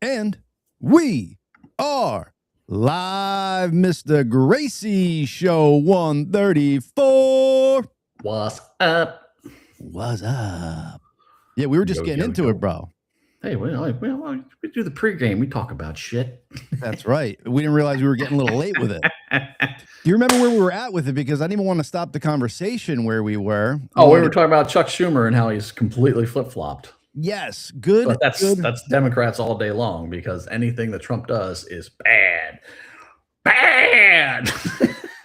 And we are live, Mr. Gracey Show 134. What's up? What's up? Yeah, we were just getting into it, bro. Hey, we do the pregame. We talk about shit. That's right. We didn't realize we were getting a little late with it. Do you remember where we were at with it? Because I didn't even want to stop the conversation where we were. Oh, we were talking about Chuck Schumer and how he's completely flip-flopped. Yes, good. But that's Democrats all day long, because anything that Trump does is bad.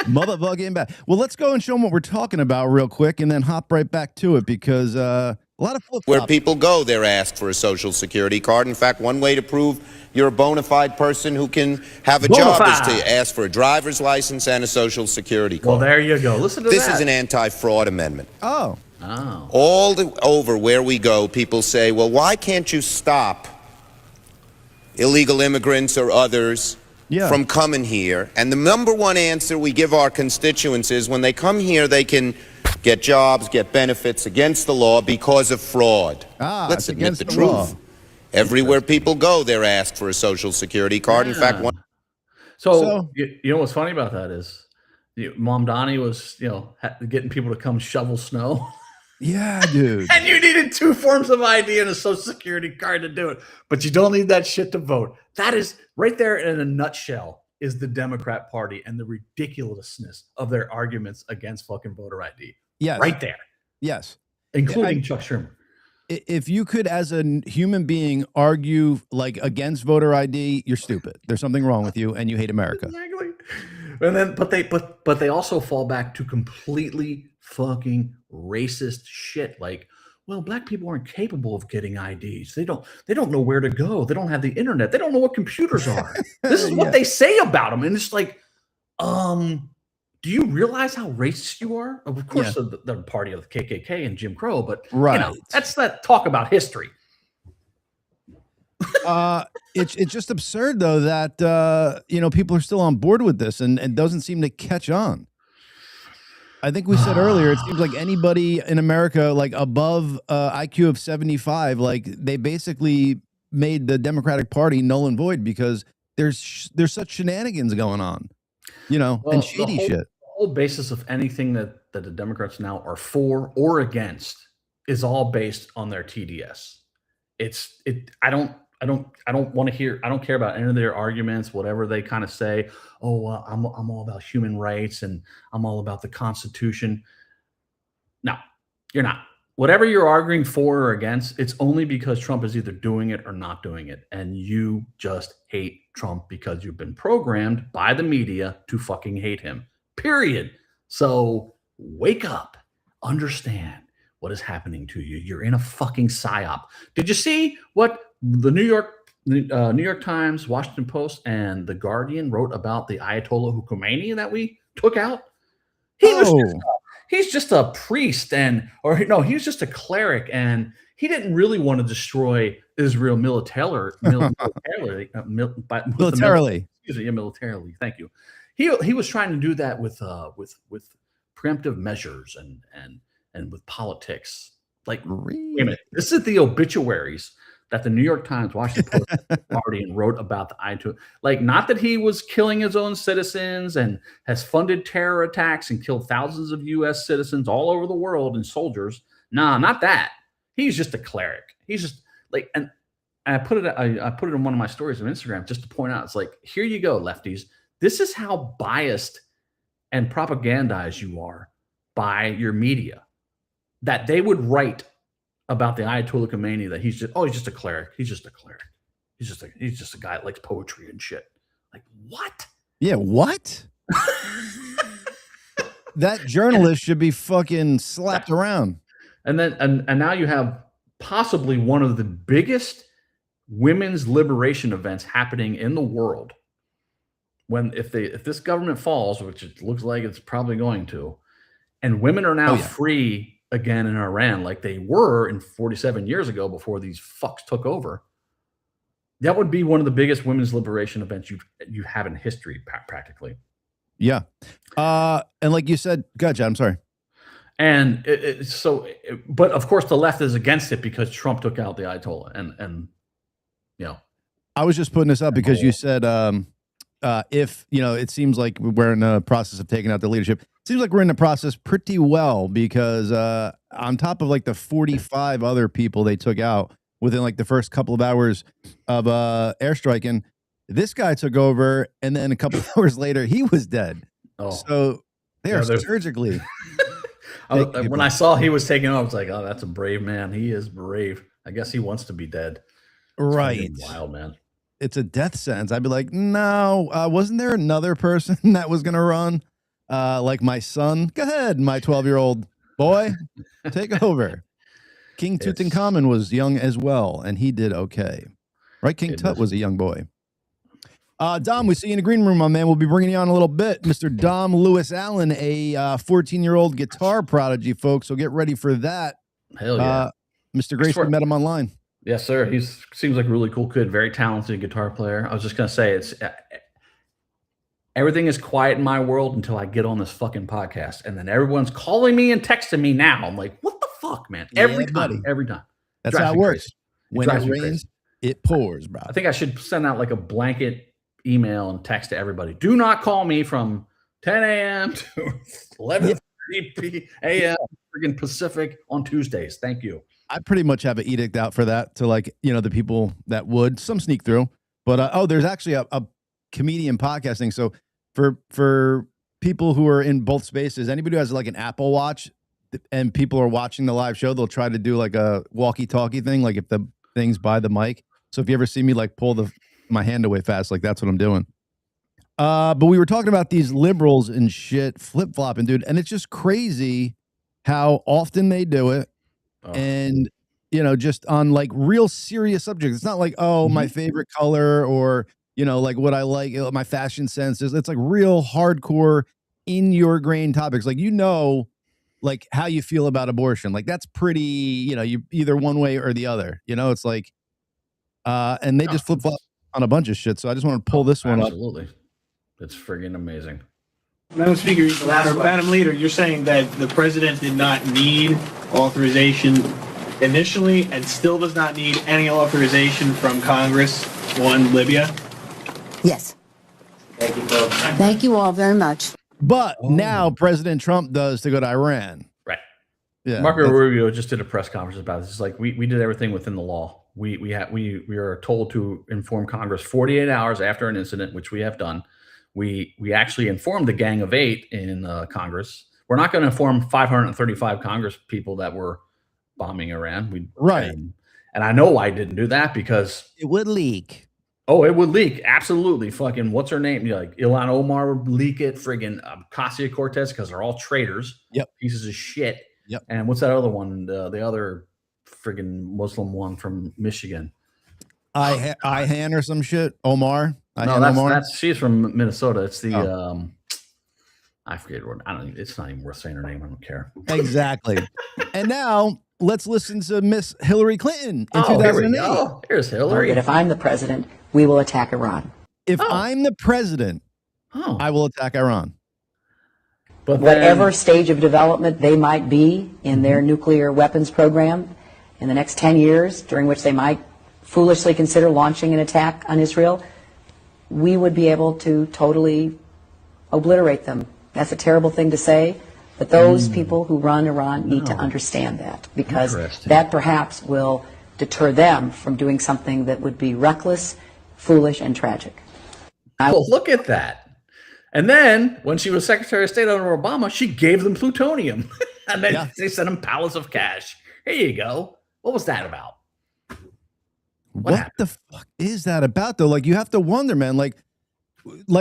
Motherfucking bad. Well, let's go and show them what we're talking about real quick and then hop right back to it, because a lot of flip-flops. Where people go, they're asked for a social security card. In fact, one way to prove you're a bona fide person who can have a job is to ask for a driver's license and a social security card. Well, there you go. Listen to this. This is an anti-fraud amendment. Oh. All over where we go, people say, well, why can't you stop illegal immigrants or others from coming here? And the number one answer we give our constituents is, when they come here, they can get jobs, get benefits against the law because of fraud. Let's admit the truth. Everywhere people go, they're asked for a social security card. In fact, one. So you know what's funny about that is, Mom Donnie was, getting people to come shovel snow. Yeah, dude. And you needed 2 forms of ID and a social security card to do it. But you don't need that shit to vote. That is right there in a nutshell is the Democrat Party and the ridiculousness of their arguments against fucking voter ID. Yes. Right there. Yes. Including Chuck Schumer. If you could, as a human being, argue like against voter ID, you're stupid. There's something wrong with you and you hate America. Exactly. And then but they also fall back to completely fucking racist shit, like, well, black people aren't capable of getting IDs. They don't know where to go. They don't have the internet. They don't know what computers are. This is what they say about them. And it's like, do you realize how racist you are? Of course, the party of the KKK and Jim Crow, but that's that talk about history. It's just absurd, though, that people are still on board with this and it doesn't seem to catch on. I think we said earlier, it seems like anybody in America, like above IQ of 75, like they basically made the Democratic Party null and void because there's such shenanigans going on, and shady shit. The whole basis of anything that the Democrats now are for or against is all based on their TDS. I don't want to hear. I don't care about any of their arguments, whatever they kind of say. Oh, I'm all about human rights and I'm all about the Constitution. No, you're not. Whatever you're arguing for or against, it's only because Trump is either doing it or not doing it, and you just hate Trump because you've been programmed by the media to fucking hate him. Period. So wake up, understand what is happening to you. You're in a fucking psyop. Did you see what the New York Times, Washington Post, and The Guardian wrote about the Ayatollah Khomeini that we took out? He's just a priest, he's just a cleric, and he didn't really want to destroy Israel militarily. Militarily. Thank you. He was trying to do that with preemptive measures and with politics. Like, wait a minute, this is the obituaries that the New York Times, Washington Post, and Guardian wrote about the Ayatollah. Like, not that he was killing his own citizens and has funded terror attacks and killed thousands of U.S. citizens all over the world and soldiers. Nah, not that. He's just a cleric. He's just like, and I put it in one of my stories on Instagram just to point out. It's like, here you go, lefties. This is how biased and propagandized you are by your media, that they would write about the Ayatollah Khomeini that he's just a cleric. He's just a cleric. He's just a guy that likes poetry and shit. Like, what? Yeah, what? That journalist should be fucking slapped around. And then and now you have possibly one of the biggest women's liberation events happening in the world. If this government falls, which it looks like it's probably going to, and women are now free again in Iran, like they were in 47 years ago before these fucks took over, that would be one of the biggest women's liberation events you have in history, practically. Yeah. And like you said, gotcha. I'm sorry. And but of course the left is against it because Trump took out the Ayatollah, and you know. I was just putting this up because you said if it seems like we're in the process of taking out the leadership. It seems like we're in the process pretty well because on top of like the 45 other people they took out within like the first couple of hours of airstriking, this guy took over, and then a couple of hours later he was dead. Oh. So they are surgically. When I saw he was taking off, I was like, "Oh, that's a brave man. He is brave. I guess he wants to be dead." Right. Wild, man. It's a death sentence. I'd be like, no, wasn't there another person that was going to run? Like my son? Go ahead, my 12-year-old boy. Take over. King Tutankhamun was young as well, and he did okay. Right? King Tut was a young boy. Dom, we see you in the green room, my man. We'll be bringing you on a little bit. Mr. Dom Lewis Allen, a 14-year-old guitar prodigy, folks. So get ready for that. Hell yeah. Mr. Gracey, met him online. Yes, sir. He seems like a really cool kid, very talented guitar player. I was just going to say, everything is quiet in my world until I get on this fucking podcast. And then everyone's calling me and texting me now. I'm like, what the fuck, man? Every time. That's how it works. When it rains, it pours, bro. I think I should send out like a blanket email and text to everybody. Do not call me from 10 a.m. to 11:30 a.m. freaking Pacific on Tuesdays. Thank you. I pretty much have an edict out for that to like, the people that would. Some sneak through. But, there's actually a comedian podcasting. So for people who are in both spaces, anybody who has like an Apple Watch and people are watching the live show, they'll try to do like a walkie-talkie thing, like if the thing's by the mic. So if you ever see me like pull my hand away fast, like that's what I'm doing. But we were talking about these liberals and shit flip-flopping, dude. And it's just crazy how often they do it. And, just on like real serious subjects. It's not like, my favorite color or, like what I like, my fashion sense is. It's like real hardcore in your grain topics. Like, like how you feel about abortion. Like that's pretty, you either one way or the other, it's like, and they just flip flop on a bunch of shit. So I just want to pull this one up. Absolutely. It's friggin' amazing. Madam Speaker, Madam Leader, you're saying that the president did not need authorization initially and still does not need any authorization from Congress on Libya? Yes. Thank you, folks. Thank you all very much. But now President Trump does to go to Iran. Right. Yeah. Marco Rubio just did a press conference about this. It's like we did everything within the law. We are told to inform Congress 48 hours after an incident, which we have done. We actually informed the Gang of Eight in Congress. We're not going to inform 535 Congress people that were bombing Iran. And I know I didn't do that because it would leak. Oh, it would leak. Absolutely. Fucking what's her name? Like Ilhan Omar would leak it. Friggin' Ocasio-Cortez, because they're all traitors. Yep. Pieces of shit. Yep. And what's that other one? The other friggin' Muslim one from Michigan. Ihan or some shit. Omar. That's she's from Minnesota. It's the I forget what it's not even worth saying her name. I don't care. Exactly. And now let's listen to Miss Hillary Clinton in 2008. Here's Hillary. That if I'm the president, we will attack Iran. If I'm the president, I will attack Iran. But whatever stage of development they might be in their nuclear weapons program in the next 10 years, during which they might foolishly consider launching an attack on Israel, we would be able to totally obliterate them. That's a terrible thing to say, but those people who run Iran need to understand that, because that perhaps will deter them from doing something that would be reckless, foolish, and tragic. Well, look at that. And then when she was Secretary of State under Obama, she gave them plutonium. And then they sent them pallets of cash. Here you go. What was that about? What the fuck is that about, though? Like, you have to wonder, man. Like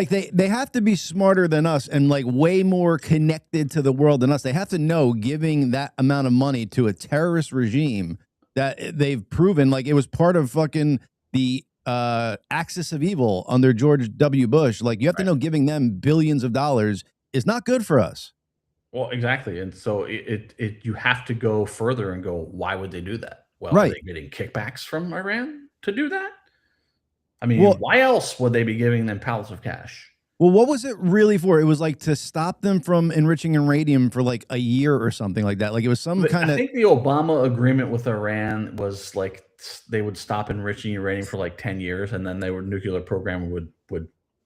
they have to be smarter than us and like way more connected to the world than us. They have to know giving that amount of money to a terrorist regime that they've proven like it was part of fucking the axis of evil under George W. Bush. Like, you have to know giving them billions of dollars is not good for us. Well, exactly. And so you have to go further and go, why would they do that? Well, are they getting kickbacks from Iran to do that? I mean, why else would they be giving them pallets of cash? Well, what was it really for? It was like to stop them from enriching uranium for like a year or something like that. Like it was some kind of. I think the Obama agreement with Iran was like they would stop enriching uranium for like 10 years, and then nuclear program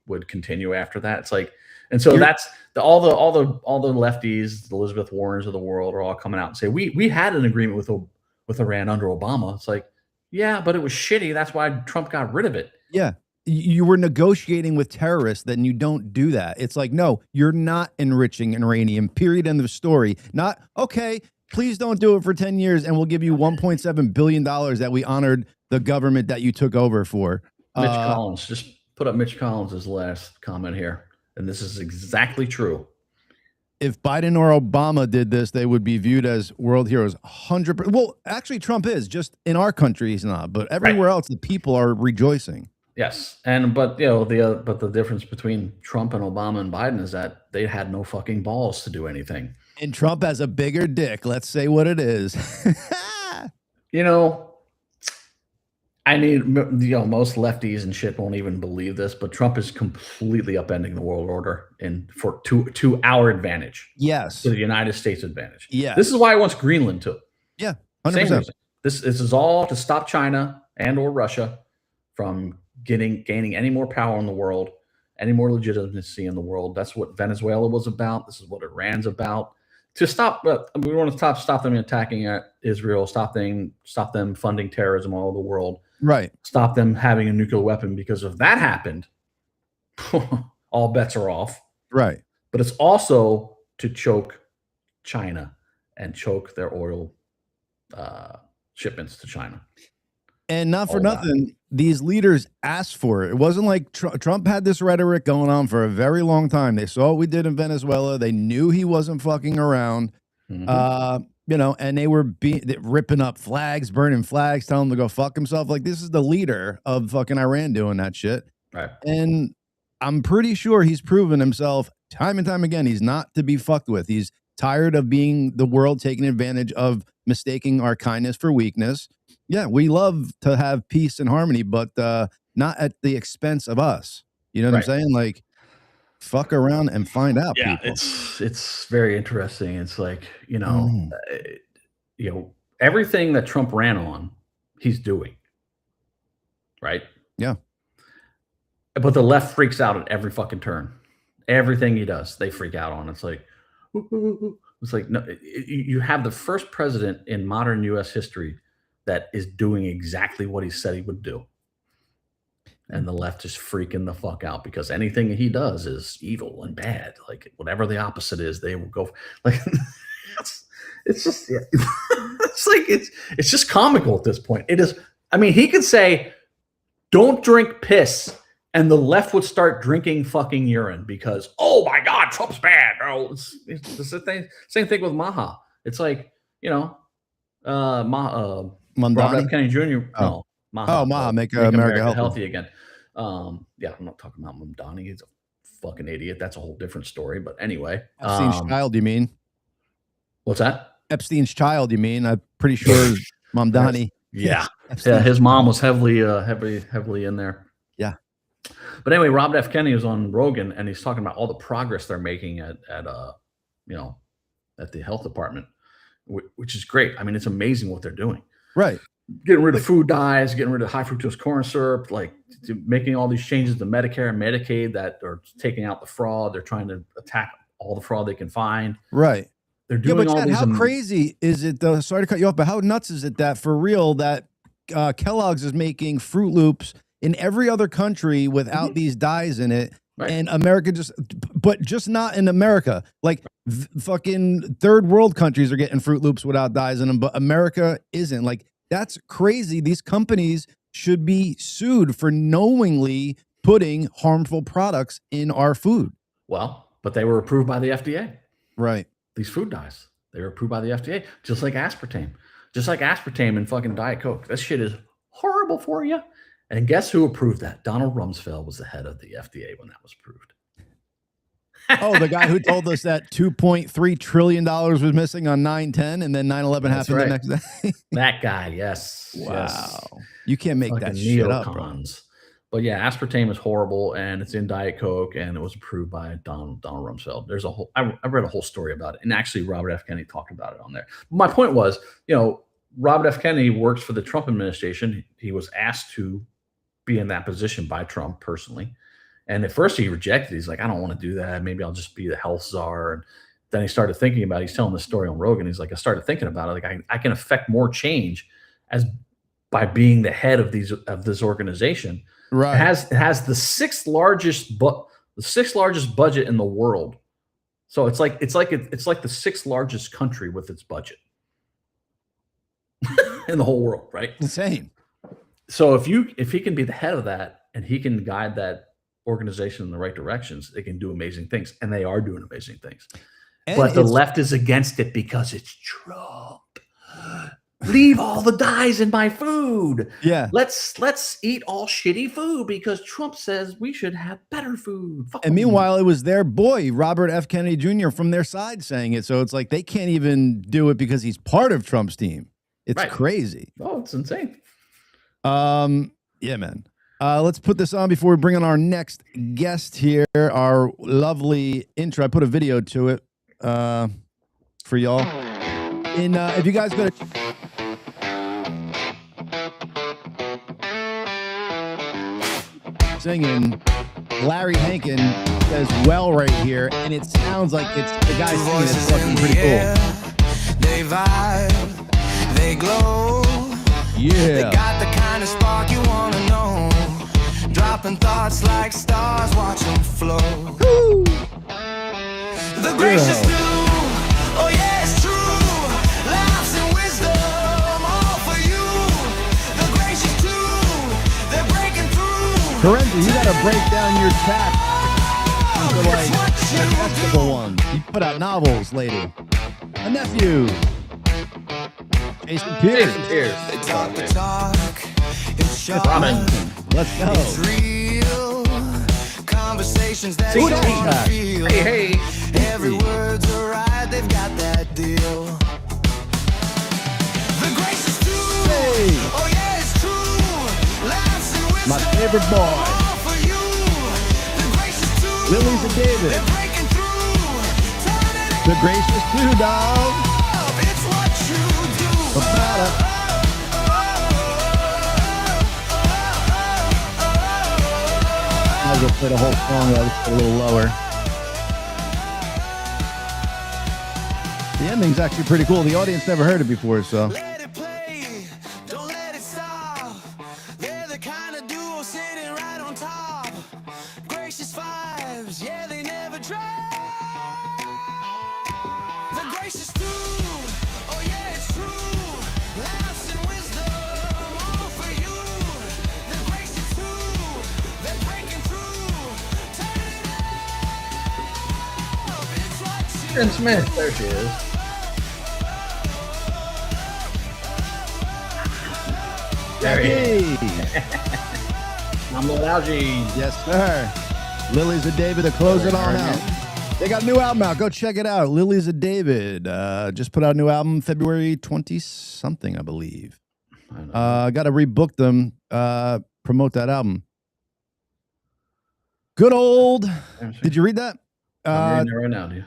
would continue after that. It's like, and so that's all the lefties, the Elizabeth Warrens of the world are all coming out and say we had an agreement with Iran under Obama. It's like, yeah, but it was shitty. That's why Trump got rid of it. Yeah. You were negotiating with terrorists, then you don't do that. It's like, no, you're not enriching uranium, period, end of story. Not, okay, please don't do it for 10 years and we'll give you $1.7 billion that we honored the government that you took over for. Mitch Collins, just put up Mitch Collins' last comment here. And this is exactly true. If Biden or Obama did this, they would be viewed as world heroes. 100%. Well, actually, Trump is. Just in our country, he's not. But everywhere else, the people are rejoicing. Yes, but the difference between Trump and Obama and Biden is that they had no fucking balls to do anything. And Trump has a bigger dick. Let's say what it is. Most lefties and shit won't even believe this, but Trump is completely upending the world order to our advantage. Yes, to the United States advantage. Yeah, this is why he wants Greenland too. Yeah, 100%. Same reason. This is all to stop China and or Russia from gaining any more power in the world, any more legitimacy in the world. That's what Venezuela was about. This is what Iran's about. To stop, we want to stop them attacking Israel, stop them funding terrorism all over the world. Right. Stop them having a nuclear weapon, because if that happened, all bets are off. Right. But it's also to choke China and choke their oil shipments to China. And not for nothing, these leaders asked for it. It wasn't like Trump had this rhetoric going on for a very long time. They saw what we did in Venezuela. They knew he wasn't fucking around, and they were ripping up flags, burning flags, telling him to go fuck himself. Like, this is the leader of fucking Iran doing that shit. Right. And I'm pretty sure he's proven himself time and time again. He's not to be fucked with. He's tired of being the world taking advantage of mistaking our kindness for weakness. Yeah, we love to have peace and harmony, but not at the expense of us. You know what I'm saying? Like, fuck around and find out. Yeah, people. It's very interesting. It's like, everything that Trump ran on, he's doing. Right? Yeah. But the left freaks out at every fucking turn. Everything he does, they freak out on. It's like, no, you have the first president in modern U.S. history that is doing exactly what he said he would do. And the left is freaking the fuck out because anything he does is evil and bad. Like, whatever the opposite is, they will go like, it's just, it's just comical at this point. It is. I mean, he could say, don't drink piss, and the left would start drinking fucking urine because, oh my God, Trump's bad. Oh, it's the same thing with Maha. It's like, Robert F. Kennedy Jr. Oh. No, Maha. Maha, make America healthy again. Yeah, I'm not talking about Mamdani. He's a fucking idiot. That's a whole different story. But anyway, Epstein's child, you mean? What's that? Epstein's child, you mean? I'm pretty sure Mamdani. Yeah, yeah. His mom was heavily in there. Yeah. But anyway, Robert F. Kennedy was on Rogan, and he's talking about all the progress they're making at the health department, which is great. I mean, it's amazing what they're doing. Right. Getting rid of food dyes, getting rid of high fructose corn syrup, like making all these changes to Medicare and Medicaid that are taking out the fraud. They're trying to attack all the fraud they can find. Right. They're doing all Chad, these. How crazy is it, though? Sorry to cut you off, but how nuts is it that for real that Kellogg's is making Fruit Loops in every other country without these dyes in it? Right. And America just not in America. Like fucking third world countries are getting Fruit Loops without dyes in them, but America isn't. Like, that's crazy. These companies should be sued for knowingly putting harmful products in our food. Well, but they were approved by the FDA. Right. These food dyes, they were approved by the FDA, just like aspartame. Just like aspartame and fucking Diet Coke. This shit is horrible for you. And guess who approved that? Donald Rumsfeld was the head of the FDA when that was approved. Oh, the guy who told us that $2.3 trillion was missing on 9/10 and then 9/11 happened the next day. That guy, yes. Wow. Yes. You can't make fucking that shit up, bro. But yeah, aspartame is horrible, and it's in Diet Coke, and it was approved by Donald Rumsfeld. There's a whole I read a whole story about it, and actually Robert F. Kennedy talked about it on there. My point was, Robert F. Kennedy works for the Trump administration. He was asked to be in that position by Trump personally, and at first he rejected. He's like, I don't want to do that. Maybe I'll just be the health czar. And then he started thinking about it. He's telling the story on Rogan. He's like, I started thinking about it. Like, I can affect more change by being the head of this organization. Right. It has the sixth largest budget in the world. So it's like the sixth largest country with its budget in the whole world, right? Insane. So if he can be the head of that and he can guide that organization in the right directions, they can do amazing things, and they are doing amazing things. And but the left is against it because it's Trump. Leave all the dyes in my food. Yeah. Let's eat all shitty food because Trump says we should have better food. And meanwhile, it was their boy, Robert F. Kennedy Jr. from their side saying it. So it's like they can't even do it because he's part of Trump's team. It's crazy. Oh, it's insane. Yeah, man. Let's put this on before we bring on our next guest here. Our lovely intro. I put a video to it for y'all. If you guys go to singing, Larry Hankin says well right here, and it sounds like it's the guy singing. It's fucking pretty cool. They vibe, they glow. Yeah. They got the kind of spark you want to know. Dropping thoughts like stars, watch them flow. Woo. The gracious do. Oh yeah, it's true. Laughs and wisdom, all for you. The gracious too. They're breaking through. Correnti, you gotta break down your chat into like festival ones. You put out novels, lady. A nephew. Jason Pierce. They talk the talk. It's sharp. Let's go. It's real. Conversations that you don't feel. Hey. Every word's alright. They've got that deal. The grace is true. Hey. Oh yeah, it's true. Laughs and wisdom. My favorite boy. All for you. The grace is true. Lily's a David. They're breaking through. Turn it The gracious too, dog. up. It's what you do. About it. I'll go play the whole song. I'll just put a little lower. The ending's actually pretty cool. The audience never heard it before, so. Let it play, don't let it stop. They're the kind of duo sitting right on top. Gracious vibes, yeah, they never drop. The gracious dude, oh yeah, it's true. Laughs and wisdom, all for you. The gracious too, they're breaking through. Turn it up, it's what you Jen Smith, there she is. There he is. I'm Lord Algie. Yes, sir. Lily's a David to close it on out. They got a new album out. Go check it out. Lily's a David. Just put out a new album February 20-something, I believe. I got to rebook them, promote that album. Good old. Did you read that? I'm reading it right now, dude.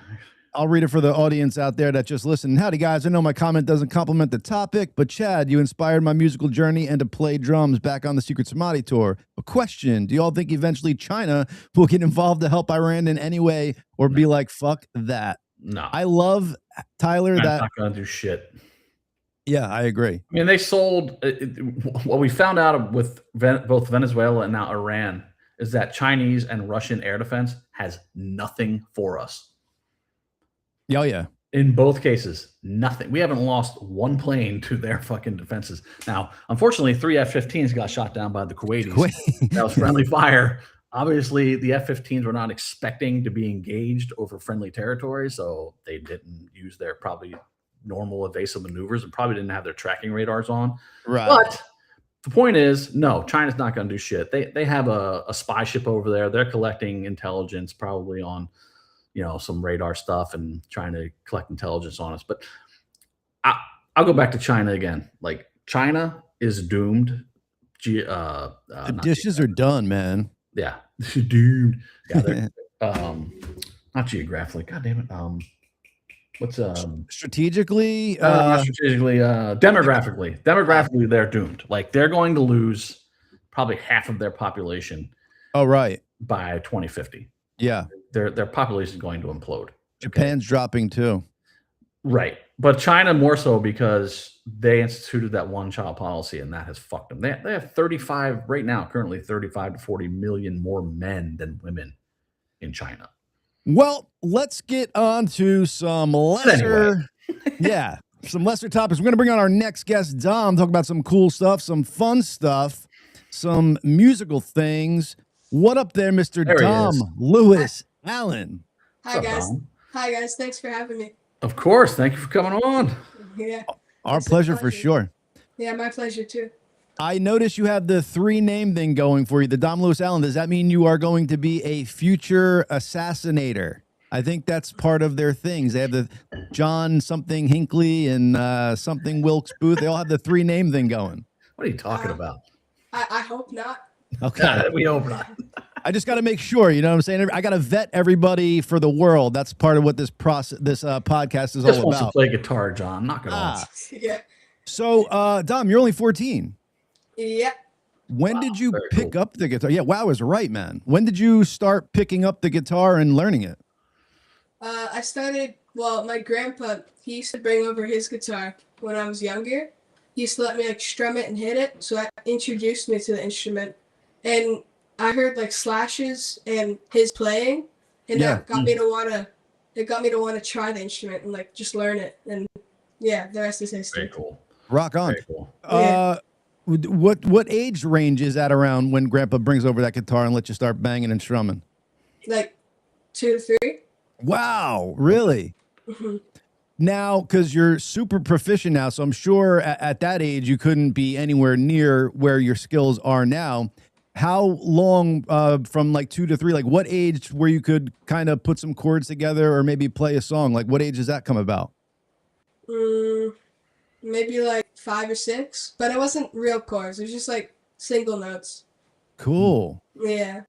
I'll read it for the audience out there that just listened. Howdy, guys. I know my comment doesn't compliment the topic, but Chad, you inspired my musical journey and to play drums back on the Secret Samadhi tour. A question. Do you all think eventually China will get involved to help Iran in any way or be like, fuck that? No. I love, Tyler, I'm that. not going to do shit. Yeah, I agree. I mean, they sold what we found out with both Venezuela and now Iran is that Chinese and Russian air defense has nothing for us. Oh, yeah. In both cases, nothing. We haven't lost one plane to their fucking defenses. Now, unfortunately, 3 F-15s got shot down by the Kuwaitis. That was friendly fire. Obviously, the F-15s were not expecting to be engaged over friendly territory, so they didn't use their probably normal evasive maneuvers and probably didn't have their tracking radars on. Right. But the point is, no, China's not going to do shit. They have a spy ship over there. They're collecting intelligence probably on some radar stuff and trying to collect intelligence on us. But I'll go back to China again. Like, China is doomed The dishes are done, man. Yeah, dude. Yeah, they're not geographically. God damn it. What's strategically? Not strategically. Demographically. Demographically, they're doomed. Like they're going to lose probably half of their population. Oh, right. By 2050. Yeah, their population is going to implode. Japan's dropping too. Right, but China more so because they instituted that one-child policy, and that has fucked them. They have 35 right now, currently 35 to 40 million more men than women in China. Well, let's get on to some lesser, some lesser topics. We're going to bring on our next guest, Dom, talk about some cool stuff, some fun stuff, some musical things. What up there, Mr. Dom Lewis Allen? Hi, guys. Hi, guys. Thanks for having me. Of course. Thank you for coming on. Yeah. Our pleasure for sure. Yeah, my pleasure too. I notice you have the 3-name thing going for you, the Dom Lewis Allen. Does that mean you are going to be a future assassinator? I think that's part of their things. They have the John something Hinckley and something Wilkes Booth. They all have the 3-name thing going. What are you talking about? I hope not. Okay. We hope not. I just got to make sure, you know what I'm saying? I got to vet everybody for the world. That's part of what this podcast is all about. Wants to play guitar, John. Not gonna. Yeah. So, Dom, you're only 14. Yeah. When did you pick up the guitar? Yeah, wow is right, man. When did you start picking up the guitar and learning it? I started. Well, my grandpa, he used to bring over his guitar when I was younger. He used to let me like strum it and hit it. So that introduced me to the instrument, and I heard like slashes and his playing, and that got me to wanna. It got me to want to try the instrument and like just learn it, and yeah, the rest is history. Very cool. Rock on. Very cool. What age range is that around when Grandpa brings over that guitar and lets you start banging and strumming? Like 2 to 3. Wow, really? Mm-hmm. Now, because you're super proficient now, so I'm sure at that age you couldn't be anywhere near where your skills are now. How long from like 2 to 3, like what age where you could kind of put some chords together or maybe play a song? Like what age does that come about? Maybe like 5 or 6, but it wasn't real chords. It was just like single notes. Cool. Yeah.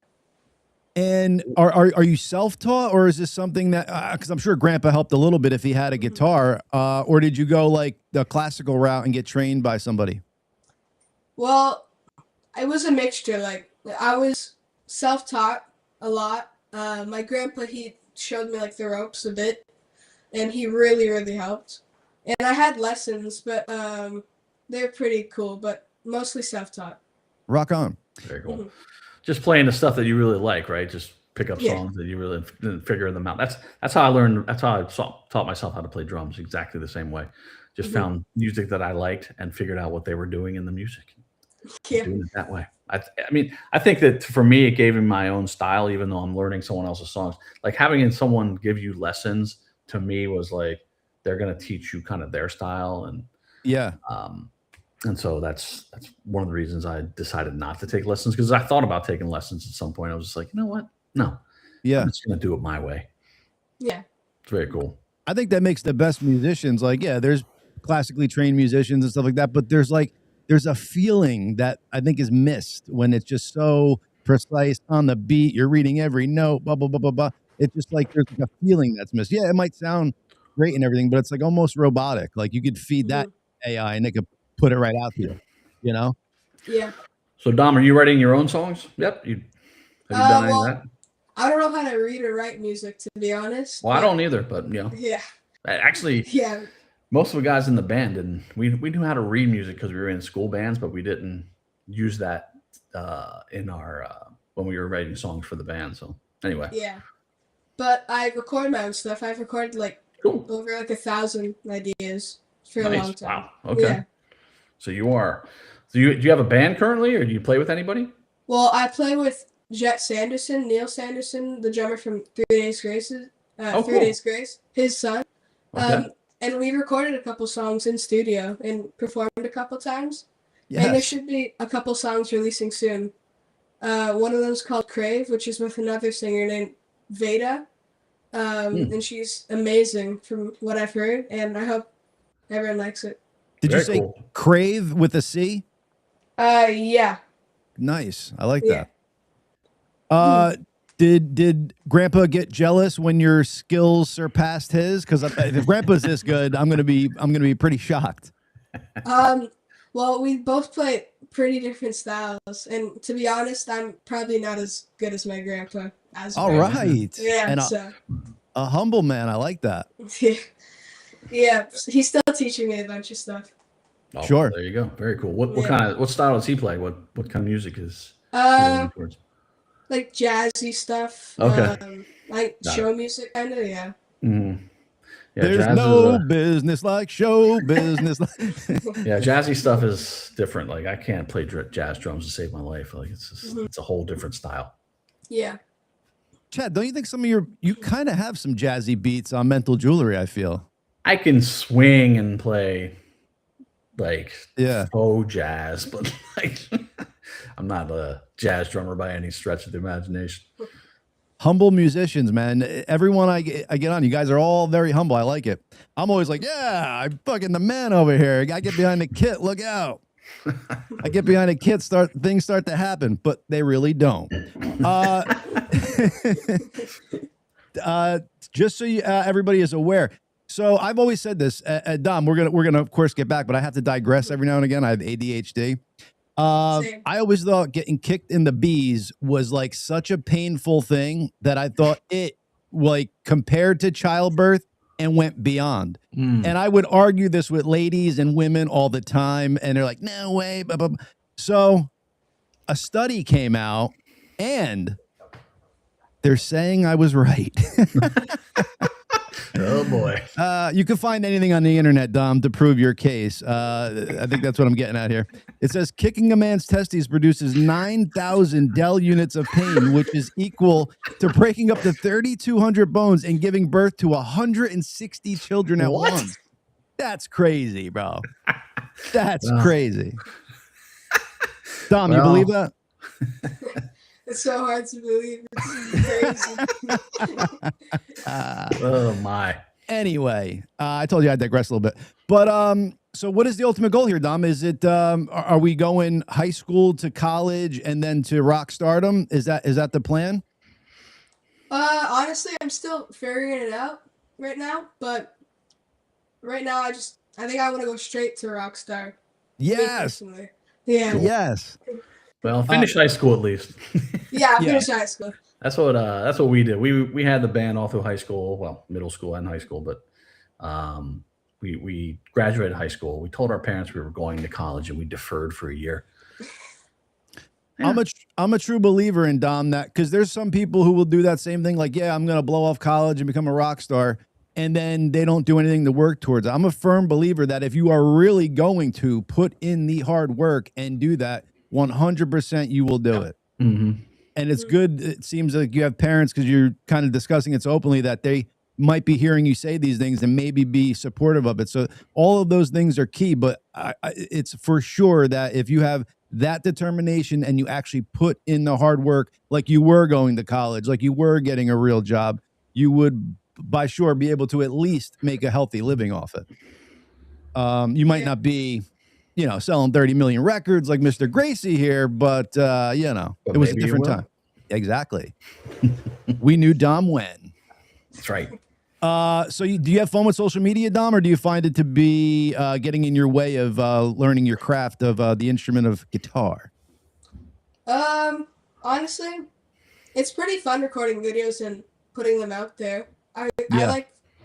And are you self-taught, or is this something that, because I'm sure Grandpa helped a little bit if he had a guitar, or did you go like the classical route and get trained by somebody? Well, it was a mixture. Like I was self-taught a lot. My grandpa, he showed me like the ropes a bit, and he really, really helped. And I had lessons, but they're pretty cool, but mostly self-taught. Rock on. Very cool. Mm-hmm. Just playing the stuff that you really like, right? Just pick up songs that you really figure them out. That's how I learned. That's how I taught myself how to play drums. Exactly the same way. Just found music that I liked and figured out what they were doing in the music. Yeah. Doing it that way. I mean, I think that for me, it gave me my own style, even though I'm learning someone else's songs. Like having someone give you lessons to me was like, they're going to teach you kind of their style. And and so that's one of the reasons I decided not to take lessons, because I thought about taking lessons at some point. I was just like, you know what? No. Yeah. I'm just going to do it my way. Yeah. It's very cool. I think that makes the best musicians. Like, yeah, there's classically trained musicians and stuff like that, but there's a feeling that I think is missed when it's just so precise on the beat. You're reading every note, blah, blah, blah, blah, blah. It's just like there's like a feeling that's missed. Yeah, it might sound great and everything, but it's like almost robotic. Like you could feed that AI and they could put it right out to you, you know? Yeah. So Dom, are you writing your own songs? Yep. Have you done any of that? I don't know how to read or write music, to be honest. Well, I don't either, but you know. Yeah. Actually, most of the guys in the band, and we knew how to read music because we were in school bands, but we didn't use that in our when we were writing songs for the band. So anyway. Yeah. But I record my own stuff. I've recorded like over like 1,000 ideas for a long time. Wow. Okay. Yeah. So do you have a band currently, or do you play with anybody? Well, I play with Jet Sanderson, Neil Sanderson, the drummer from 3 Days Grace, 3 Days Grace, his son. Okay. And we recorded a couple songs in studio and performed a couple times. Yes. And there should be a couple songs releasing soon. One of them is called Crave, which is with another singer named Veda. And she's amazing from what I've heard, and I hope everyone likes it. Did you say Crave with a C? Yeah. Nice. I like Yeah. that. Did Grandpa get jealous when your skills surpassed his? Because if Grandpa's this good, I'm gonna be pretty shocked. Well, we both play pretty different styles, and to be honest, I'm probably not as good as my grandpa. All right. Yeah. And So. a humble man. I like that. Yeah. He's still teaching me a bunch of stuff. Oh, sure. There you go. Very cool. What style does he play? What kind of music is? Like jazzy stuff. Okay. Like show music, kind of. Yeah. Mm-hmm. Yeah, there's no business like show business. Yeah, jazzy stuff is different. Like I can't play jazz drums to save my life. Like it's just, it's a whole different style. Yeah. Chad, don't you think some of you kind of have some jazzy beats on Mental Jewelry? I feel I can swing and play like faux jazz, but like I'm not a jazz drummer by any stretch of the imagination. Humble musicians, man. Everyone I get on, you guys are all very humble. I like it. I'm always like, yeah, I'm fucking the man over here. I get behind the kit. Look out. I get behind a kit, things start to happen, but they really don't. Just so everybody is aware. So I've always said this, Dom, we're gonna of course get back, but I have to digress every now and again. I have ADHD. I always thought getting kicked in the bees was like such a painful thing that I thought it like compared to childbirth and went beyond. And I would argue this with ladies and women all the time. And they're like, no way. Blah, blah, blah. So a study came out and they're saying I was right. Oh boy. You can find anything on the internet, Dom, to prove your case. I think that's what I'm getting at here. It says kicking a man's testes produces 9,000 Dell units of pain, which is equal to breaking up to 3,200 bones and giving birth to 160 children at once. That's crazy, bro. That's crazy. Dom, you believe that? It's so hard to believe. It's crazy. Oh my. Anyway, I told you I digress a little bit, but so what is the ultimate goal here, Dom? Is it are we going high school to college and then to rock stardom? Is that the plan? Honestly, I'm still figuring it out right now, but right now I think I want to go straight to rock star. Yes. Yeah. Yes. Well, finish high school at least. Yeah, finish high school. That's what we did. We had the band all through high school, well, middle school and high school, but we graduated high school. We told our parents we were going to college and we deferred for a year. Yeah. I'm a true believer in, Dom, that because there's some people who will do that same thing, like, yeah, I'm gonna blow off college and become a rock star, and then they don't do anything to work towards it. I'm a firm believer that if you are really going to put in the hard work and do that, 100% you will do it. Mm-hmm. And it's good. It seems like you have parents, because you're kind of discussing it so openly, that they might be hearing you say these things and maybe be supportive of it. So all of those things are key, but it's for sure that if you have that determination and you actually put in the hard work, like you were going to college, like you were getting a real job, you would by sure be able to at least make a healthy living off it. You might not be, selling 30 million records like Mr. Gracey here, but it was a different time. Exactly. We knew Dom when. That's right. So do you have fun with social media, Dom, or do you find it to be getting in your way of learning your craft of the instrument of guitar? Honestly, it's pretty fun recording videos and putting them out there. I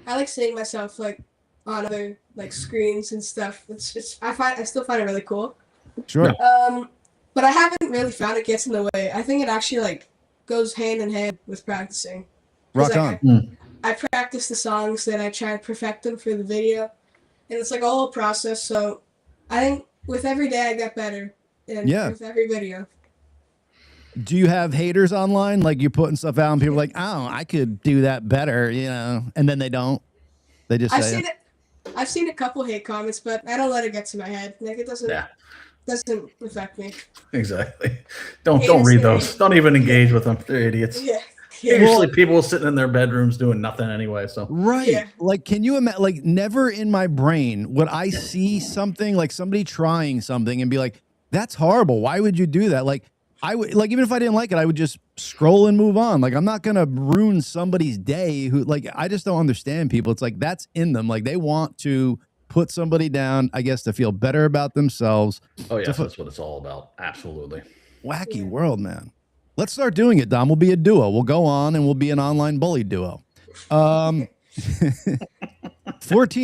like seeing myself like on other like screens and stuff. I still find it really cool. Sure. But I haven't really found it gets in the way. I think it actually like goes hand in hand with practicing. Rock on. I practice the songs, then I try and perfect them for the video, and it's like a whole process. So I think with every day I get better, and with every video. Do you have haters online? Like you're putting stuff out and people are like, oh, I could do that better, and then they don't. They just say it. I've seen a couple hate comments, but I don't let it get to my head. Like it doesn't affect me. Exactly. Don't read those. Don't even engage with them. They're idiots. Yeah. Usually people sitting in their bedrooms doing nothing anyway. So like, can you imagine? Like, never in my brain would I see something like somebody trying something and be like, That's horrible. Why would you do that? Like, I would, like, even if I didn't like it, I would just scroll and move on. Like, I'm not gonna ruin somebody's day who, like, I just don't understand people. It's like that's in them. Like, they want to put somebody down, I guess, to feel better about themselves. Oh yeah, that's what it's all about. Absolutely. Wacky world, man. Let's start doing it, Dom. We'll be a duo. We'll go on and we'll be an online bully duo. 14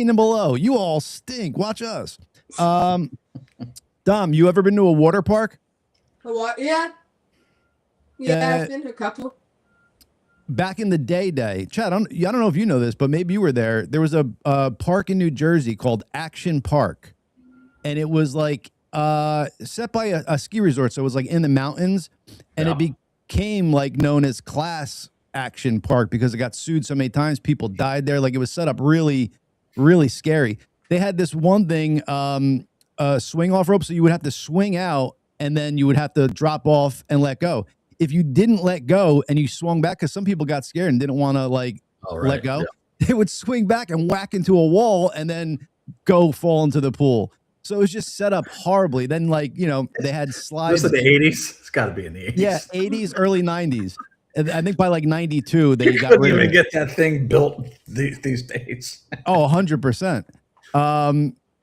and below. You all stink. Watch us. Dom, you ever been to a water park? A what? Yeah. Yeah, I've been to a couple. Back in the day, Chad, I don't know if you know this, but maybe you were there. There was a park in New Jersey called Action Park. And it was like set by a ski resort. So it was like in the mountains. And it became like known as Class Action Park because it got sued so many times. People died there. Like it was set up really, really scary. They had this one thing, swing off rope. So you would have to swing out and then you would have to drop off and let go. If you didn't let go and you swung back, because some people got scared and didn't want to like let go, they would swing back and whack into a wall and then go fall into the pool. So it was just set up horribly. Then, like, you know, they had slides. This is the 80s. It's got to be in the 80s. Yeah, 80s, early 90s. And I think by like 92, they got couldn't rid of even it. get that thing built these days. Oh, 100%.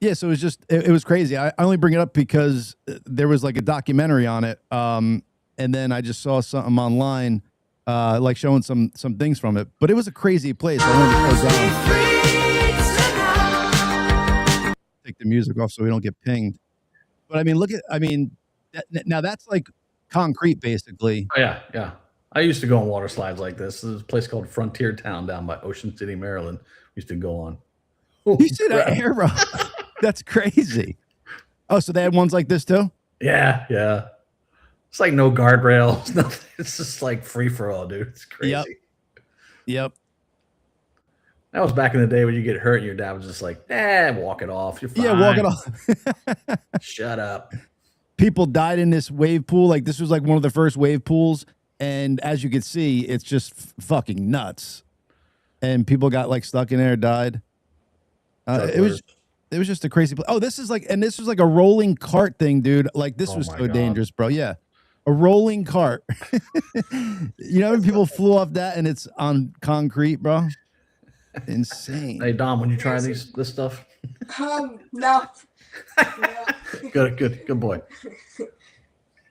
Yeah, so it was just, it was crazy. I only bring it up because there was like a documentary on it. And then I just saw something online, like showing some things from it. But it was a crazy place. I wanted to go down. Take the music off so we don't get pinged. But I mean, look at, now that's like concrete basically. Oh, yeah, yeah. I used to go on water slides like this. There's a place called Frontier Town down by Ocean City, Maryland. We used to go on. You said an air rock. That's crazy. Oh, so they had ones like this too? Yeah, yeah. It's like no guardrails, nothing. It's just like free for all, dude. It's crazy. Yep. That was back in the day when you get hurt and your dad was just like, walk it off. You're fine. Yeah, walk it off. Shut up. People died in this wave pool. Like this was like one of the first wave pools. And as you can see, it's just fucking nuts. And people got like stuck in there, died. It was just a crazy place. Oh, this is like, and this was like a rolling cart thing, dude. Like this was so dangerous, bro. Yeah. A rolling cart. You know, when people flew off that and it's on concrete, bro. Insane. Hey, Dom, when you try this stuff? No. Good boy.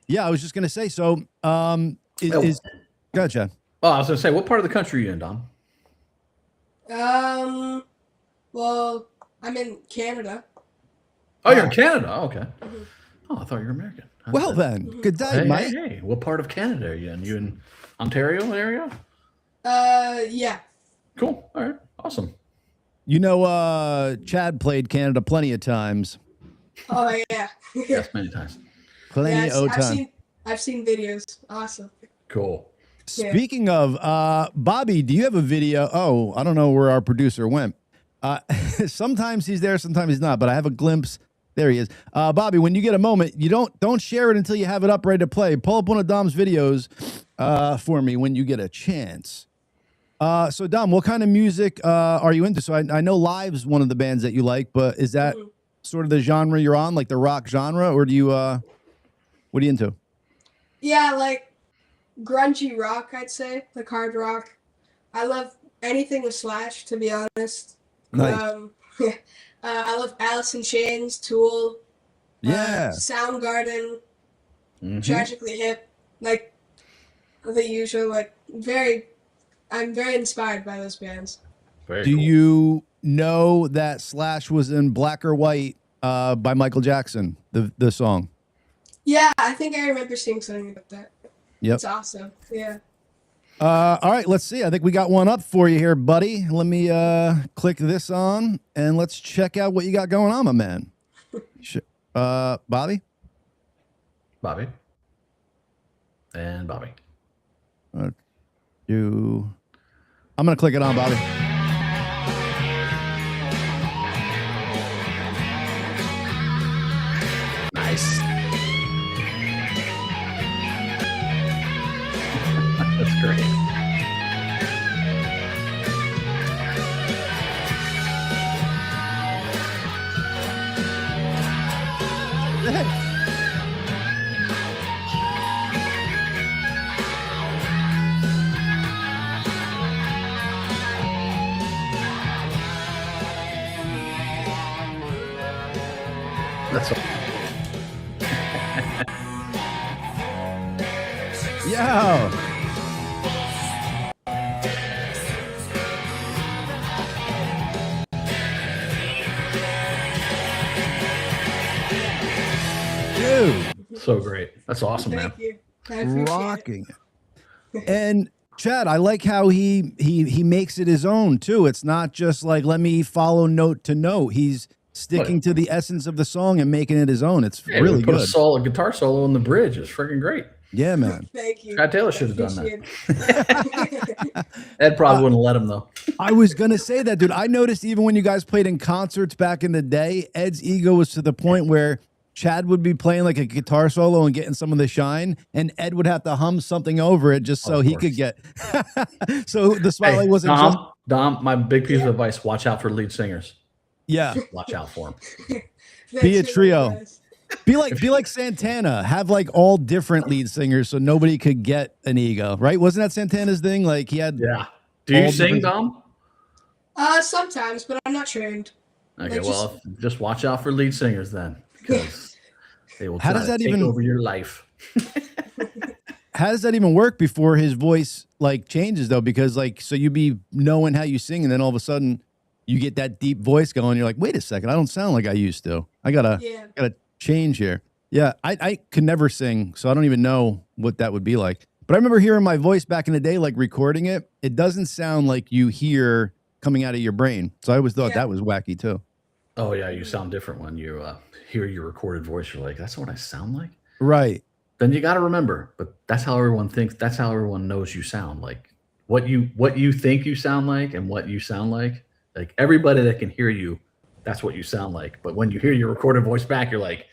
Yeah, I was just gonna say. So, gotcha. Oh, I was gonna say, what part of the country are you in, Dom? Well, I'm in Canada. Oh, you're in Canada. Oh, okay. Oh, I thought you were American. Well then, good day, mate. Hey, what part of Canada are you in? You in Ontario area? Yeah. Cool. All right. Awesome. You know, Chad played Canada plenty of times. Oh yeah. Yes, many times. Plenty of time. I've seen videos. Awesome. Cool. Speaking of, Bobby, do you have a video? Oh, I don't know where our producer went. Sometimes he's there, sometimes he's not, but I have a glimpse. There he is. Bobby, when you get a moment, you don't share it until you have it up ready to play. Pull up one of Dom's videos for me when you get a chance. So Dom, what kind of music are you into? So I know Live's one of the bands that you like, but is that sort of the genre you're on, like the rock genre, or do you what are you into? Yeah, like grungy rock, I'd say, like hard rock. I love anything with Slash, to be honest. Nice. I love Alice in Chains, Tool, Soundgarden, Tragically Hip, like the usual. Like I'm very inspired by those bands. Do you know that Slash was in Black or White by Michael Jackson, the song? Yeah, I think I remember seeing something about that. Yep. It's awesome. Yeah. All right, let's see. I think we got one up for you here, buddy. Let me click this on and let's check out what you got going on, my man. Bobby? Bobby. And Bobby. I'm going to click it on, Bobby. Nice. That's great. That's Yo. Dude. so great. That's awesome, man. Thank you. I appreciate Rocking it. And Chad, I like how he makes it his own too. It's not just like, let me follow note to note. He's sticking to the essence of the song and making it his own. It's really put good. A guitar solo in the bridge. It's freaking great. Yeah, man. Thank you. Scott Taylor should have done Appreciate that. Ed probably wouldn't let him though. I was gonna say that, dude. I noticed even when you guys played in concerts back in the day, Ed's ego was to the point where Chad would be playing like a guitar solo and getting some of the shine, and Ed would have to hum something over it just so he could get. So the spotlight wasn't just. Dom, my big piece of advice: watch out for lead singers. Yeah, watch out for them. Be a trio. Be like Santana. Have like all different lead singers so nobody could get an ego, right? Wasn't that Santana's thing? Like he had. Yeah. Do you sing, Dom? Sometimes, but I'm not trained. Okay, well, just watch out for lead singers then, because they will try to take over your life. How does that even work before his voice like changes though? Because like, so you be knowing how you sing, and then all of a sudden you get that deep voice going. You're like, wait a second, I don't sound like I used to. I gotta change here. Yeah, I could never sing, so I don't even know what that would be like. But I remember hearing my voice back in the day, like recording it. It doesn't sound like you hear coming out of your brain. So I always thought that was wacky too. Oh yeah, you sound different when you hear your recorded voice. You're like, that's what I sound like? Right. Then you got to remember, but that's how everyone thinks. That's how everyone knows you sound like. What you think you sound like and what you sound like everybody that can hear you, that's what you sound like. But when you hear your recorded voice back, you're like,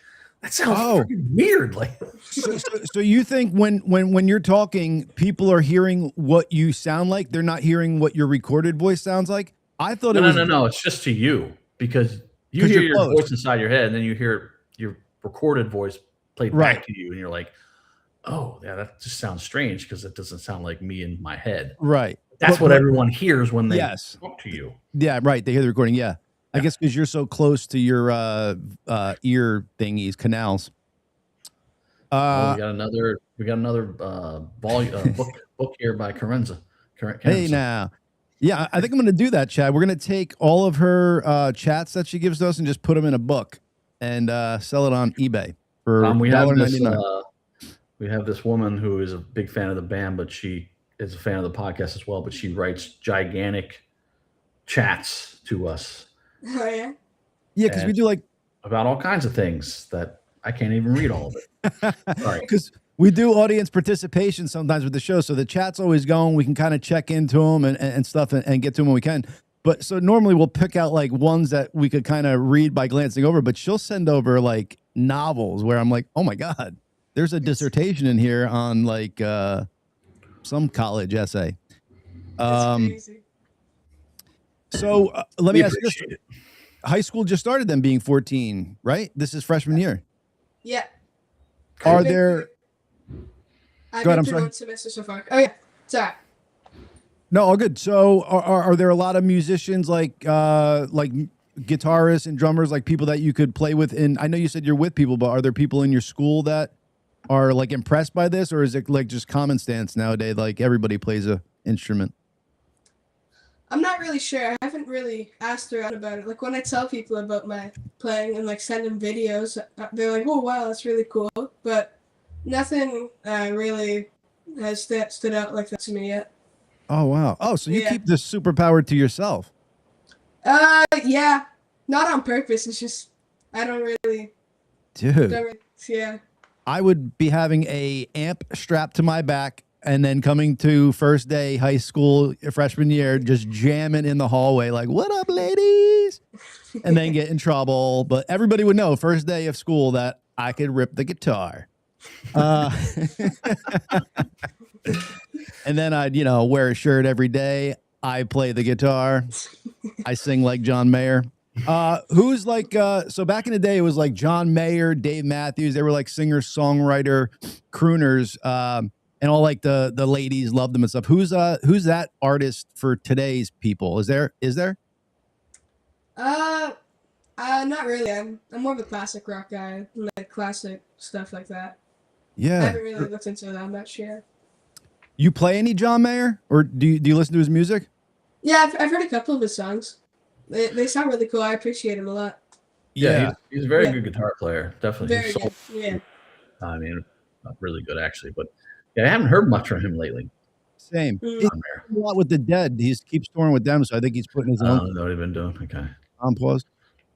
that sounds freaking weird. Like, so you think when you're talking, people are hearing what you sound like? They're not hearing what your recorded voice sounds like? I thought no. It's just to you, because you hear your voice inside your head, and then you hear your recorded voice played back to you, and you're like, oh, yeah, that just sounds strange because it doesn't sound like me in my head. Right. That's what everyone hears when they talk to you. Yeah, right. They hear the recording. Yeah. I guess because you're so close to your ear thingies, canals. We got another volume book here by Carenza. Hey now. Yeah, I think I'm going to do that, Chad. We're going to take all of her chats that she gives to us and just put them in a book and sell it on eBay for $1.99. We have this woman who is a big fan of the band, but she is a fan of the podcast as well. But she writes gigantic chats to us. Oh yeah. Yeah, because we do like about all kinds of things that I can't even read all of it. Sorry. Because we do audience participation sometimes with the show, so the chat's always going. We can kind of check into them and stuff and get to them when we can. But so normally we'll pick out like ones that we could kind of read by glancing over. But she'll send over like novels where I'm like, oh my god, there's a dissertation in here on like some college essay. That's crazy. So let me ask you this. High school just started them being 14, right? This is freshman year. Yeah. Are there... I've been through one semester so far. Oh, yeah. Sorry. No, all good. So are there a lot of musicians like guitarists and drummers, like people that you could play with? And I know you said you're with people, but are there people in your school that are like impressed by this? Or is it like just common stance nowadays? Like everybody plays a instrument. I'm not really sure. I haven't really asked around about it. Like when I tell people about my playing and like send them videos, they're like, "Oh wow, that's really cool." But nothing really has stood out like that to me yet. Oh wow! Oh, so you keep this superpower to yourself? Yeah, not on purpose. It's just I don't really. Dude. Yeah. I would be having a amp strapped to my back. And then coming to first day high school, freshman year, just jamming in the hallway, like, what up, ladies? And then get in trouble. But everybody would know first day of school that I could rip the guitar. And then I'd, wear a shirt every day. I play the guitar. I sing like John Mayer. Who's like, so back in the day, it was like John Mayer, Dave Matthews. They were like singer, songwriter, crooners. And all like the ladies loved them and stuff. Who's that artist for today's people? Is there? Not really. I'm more of a classic rock guy, like classic stuff like that. Yeah. I haven't really looked into that much yet. You play any John Mayer, or do you listen to his music? Yeah, I've heard a couple of his songs. They sound really cool. I appreciate him a lot. Yeah, he's a very good guitar player. Definitely. Very good. Yeah. I mean, not really good actually, but yeah, I haven't heard much from him lately. Same. He's a lot with the Dead. He keeps touring with them, so I think he's putting his own. I don't know what he's been doing. Okay. Compost.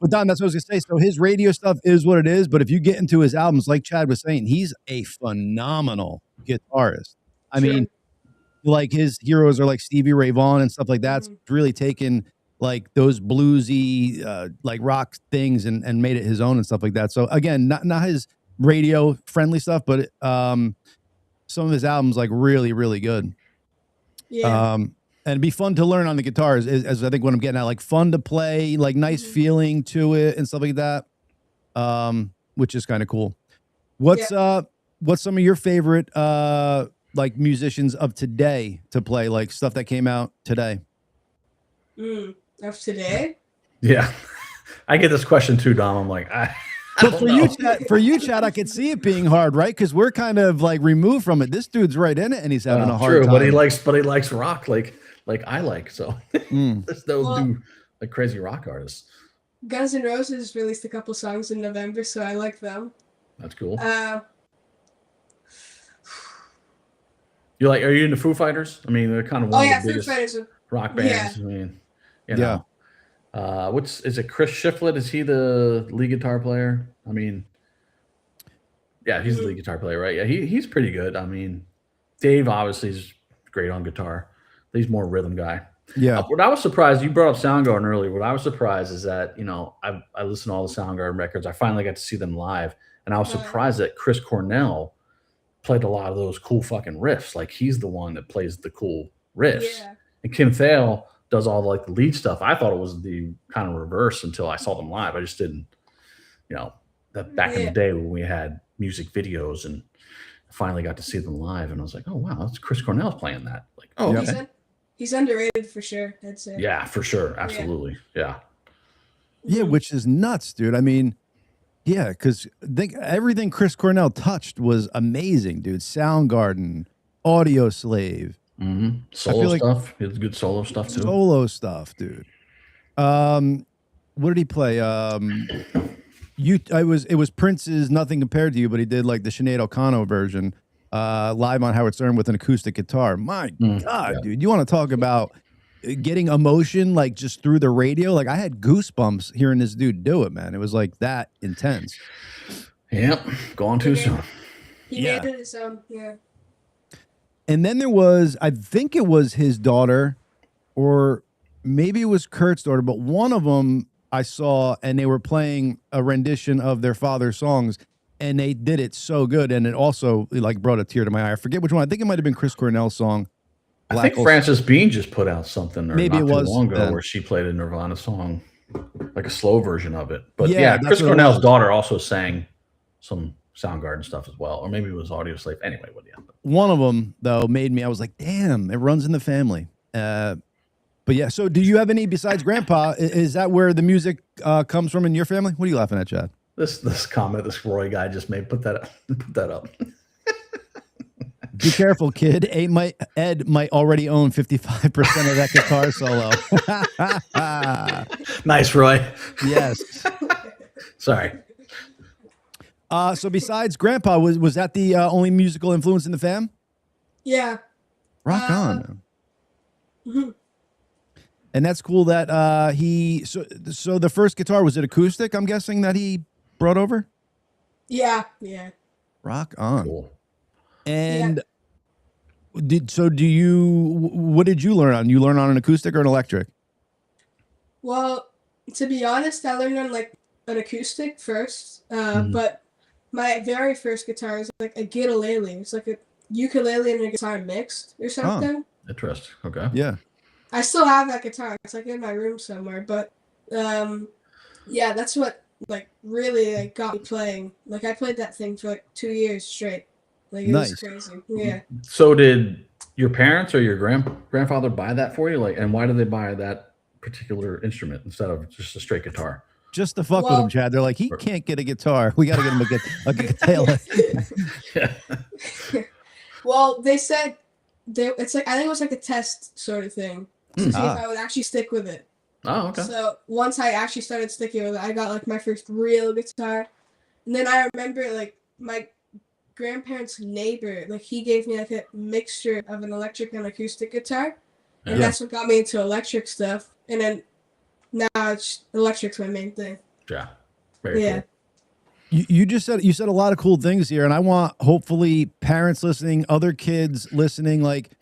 But Don, that's what I was gonna say. So his radio stuff is what it is, but if you get into his albums, like Chad was saying, he's a phenomenal guitarist. I mean, like his heroes are like Stevie Ray Vaughan and stuff like that. So it's really taken like those bluesy like rock things and made it his own and stuff like that. So again, not his radio friendly stuff, but some of his albums like really, really good. Yeah. And it'd be fun to learn on the guitars, as I think what I'm getting at, like fun to play, like nice feeling to it and stuff like that, which is kind of cool. What's some of your favorite like musicians of today to play, like stuff that came out today? Of today? Yeah, I get this question too, Dom. I'm like, but for you, Chad, I could see it being hard, right? Because we're kind of like removed from it. This dude's right in it, and he's having a hard time. But he likes rock, like I like. So there's those like crazy rock artists. Guns N' Roses released a couple songs in November, so I like them. That's cool. Uh, Are you into Foo Fighters? I mean, they're kind of one of the biggest rock bands. Yeah. I mean, you know. Is it Chris Shiflett? Is he the lead guitar player? I mean, yeah, he's the lead guitar player, right? Yeah, he's pretty good. I mean, Dave obviously is great on guitar. He's more rhythm guy. Yeah. What I was surprised, you brought up Soundgarden earlier. What I was surprised is that, I listened to all the Soundgarden records. I finally got to see them live, and I was surprised that Chris Cornell played a lot of those cool fucking riffs. Like he's the one that plays the cool riffs. Yeah. And Kim Thale does all like the lead stuff. I thought it was the kind of reverse until I saw them live. I just didn't, that back in the day when we had music videos, and I finally got to see them live, and I was like, oh wow, that's Chris Cornell's playing that. Like, oh, okay. He's underrated for sure. I'd say. Yeah, for sure, absolutely, yeah. Yeah, which is nuts, dude. I mean, yeah, because everything Chris Cornell touched was amazing, dude. Soundgarden, Audio Slave. Solo stuff. He has good solo stuff too. Solo stuff, dude. What did he play? It was Prince's Nothing Compared to You, but he did like the Sinead O'Connor version live on Howard Stern with an acoustic guitar. My God, dude. You want to talk about getting emotion like just through the radio? Like I had goosebumps hearing this dude do it, man. It was like that intense. Yep. Gone too soon. He made it his own, yeah. And then there was, I think it was his daughter, or maybe it was Kurt's daughter, but one of them I saw, and they were playing a rendition of their father's songs, and they did it so good, and it also like brought a tear to my eye. I forget which one. I think it might have been Chris Cornell's song. I think Frances Bean just put out something maybe not it was too long ago then. where she played a Nirvana song, like a slow version of it. But Yeah, yeah, that's Chris what it Cornell's was. daughter also sang some Soundgarden stuff as well, or maybe it was Audio Slave. Anyway, One of them though made me. I was like, damn, it runs in the family. But yeah. So, do you have any besides Grandpa? Is that where the music comes from in your family? What are you laughing at, Chad? This comment this Roy guy just made put that up. Be careful, kid. Ed might already own 55% of that guitar solo. Nice, Roy. Yes. Sorry. So besides Grandpa, was that the only musical influence in the fam? Yeah. Rock on, man. And that's cool that so the first guitar, was it acoustic, I'm guessing, that he brought over? Yeah. Rock on. Cool. And what did you learn on? You learn on an acoustic or an electric? Well, to be honest, I learned on like an acoustic first, but my very first guitar is like a ukulele. It's like a ukulele and a guitar mixed or something. Interesting. Okay. Yeah. I still have that guitar. It's like in my room somewhere. But yeah, that's what like really like got me playing. Like I played that thing for like 2 years straight. Like it was crazy. Yeah. So did your parents or your grandfather buy that for you? Like, and why did they buy that particular instrument instead of just a straight guitar? Just to fuck with him, Chad. They're like, he can't get a guitar. We got to get him a guitar. Well, they said it's like, I think it was like a test sort of thing to see if I would actually stick with it. Oh, okay. So once I actually started sticking with it, I got like my first real guitar. And then I remember like my grandparents' neighbor, like he gave me like a mixture of an electric and acoustic guitar. And that's what got me into electric stuff. And then now it's electric's my main thing. Yeah. Very cool. You said a lot of cool things here, and I want hopefully parents listening, other kids listening, like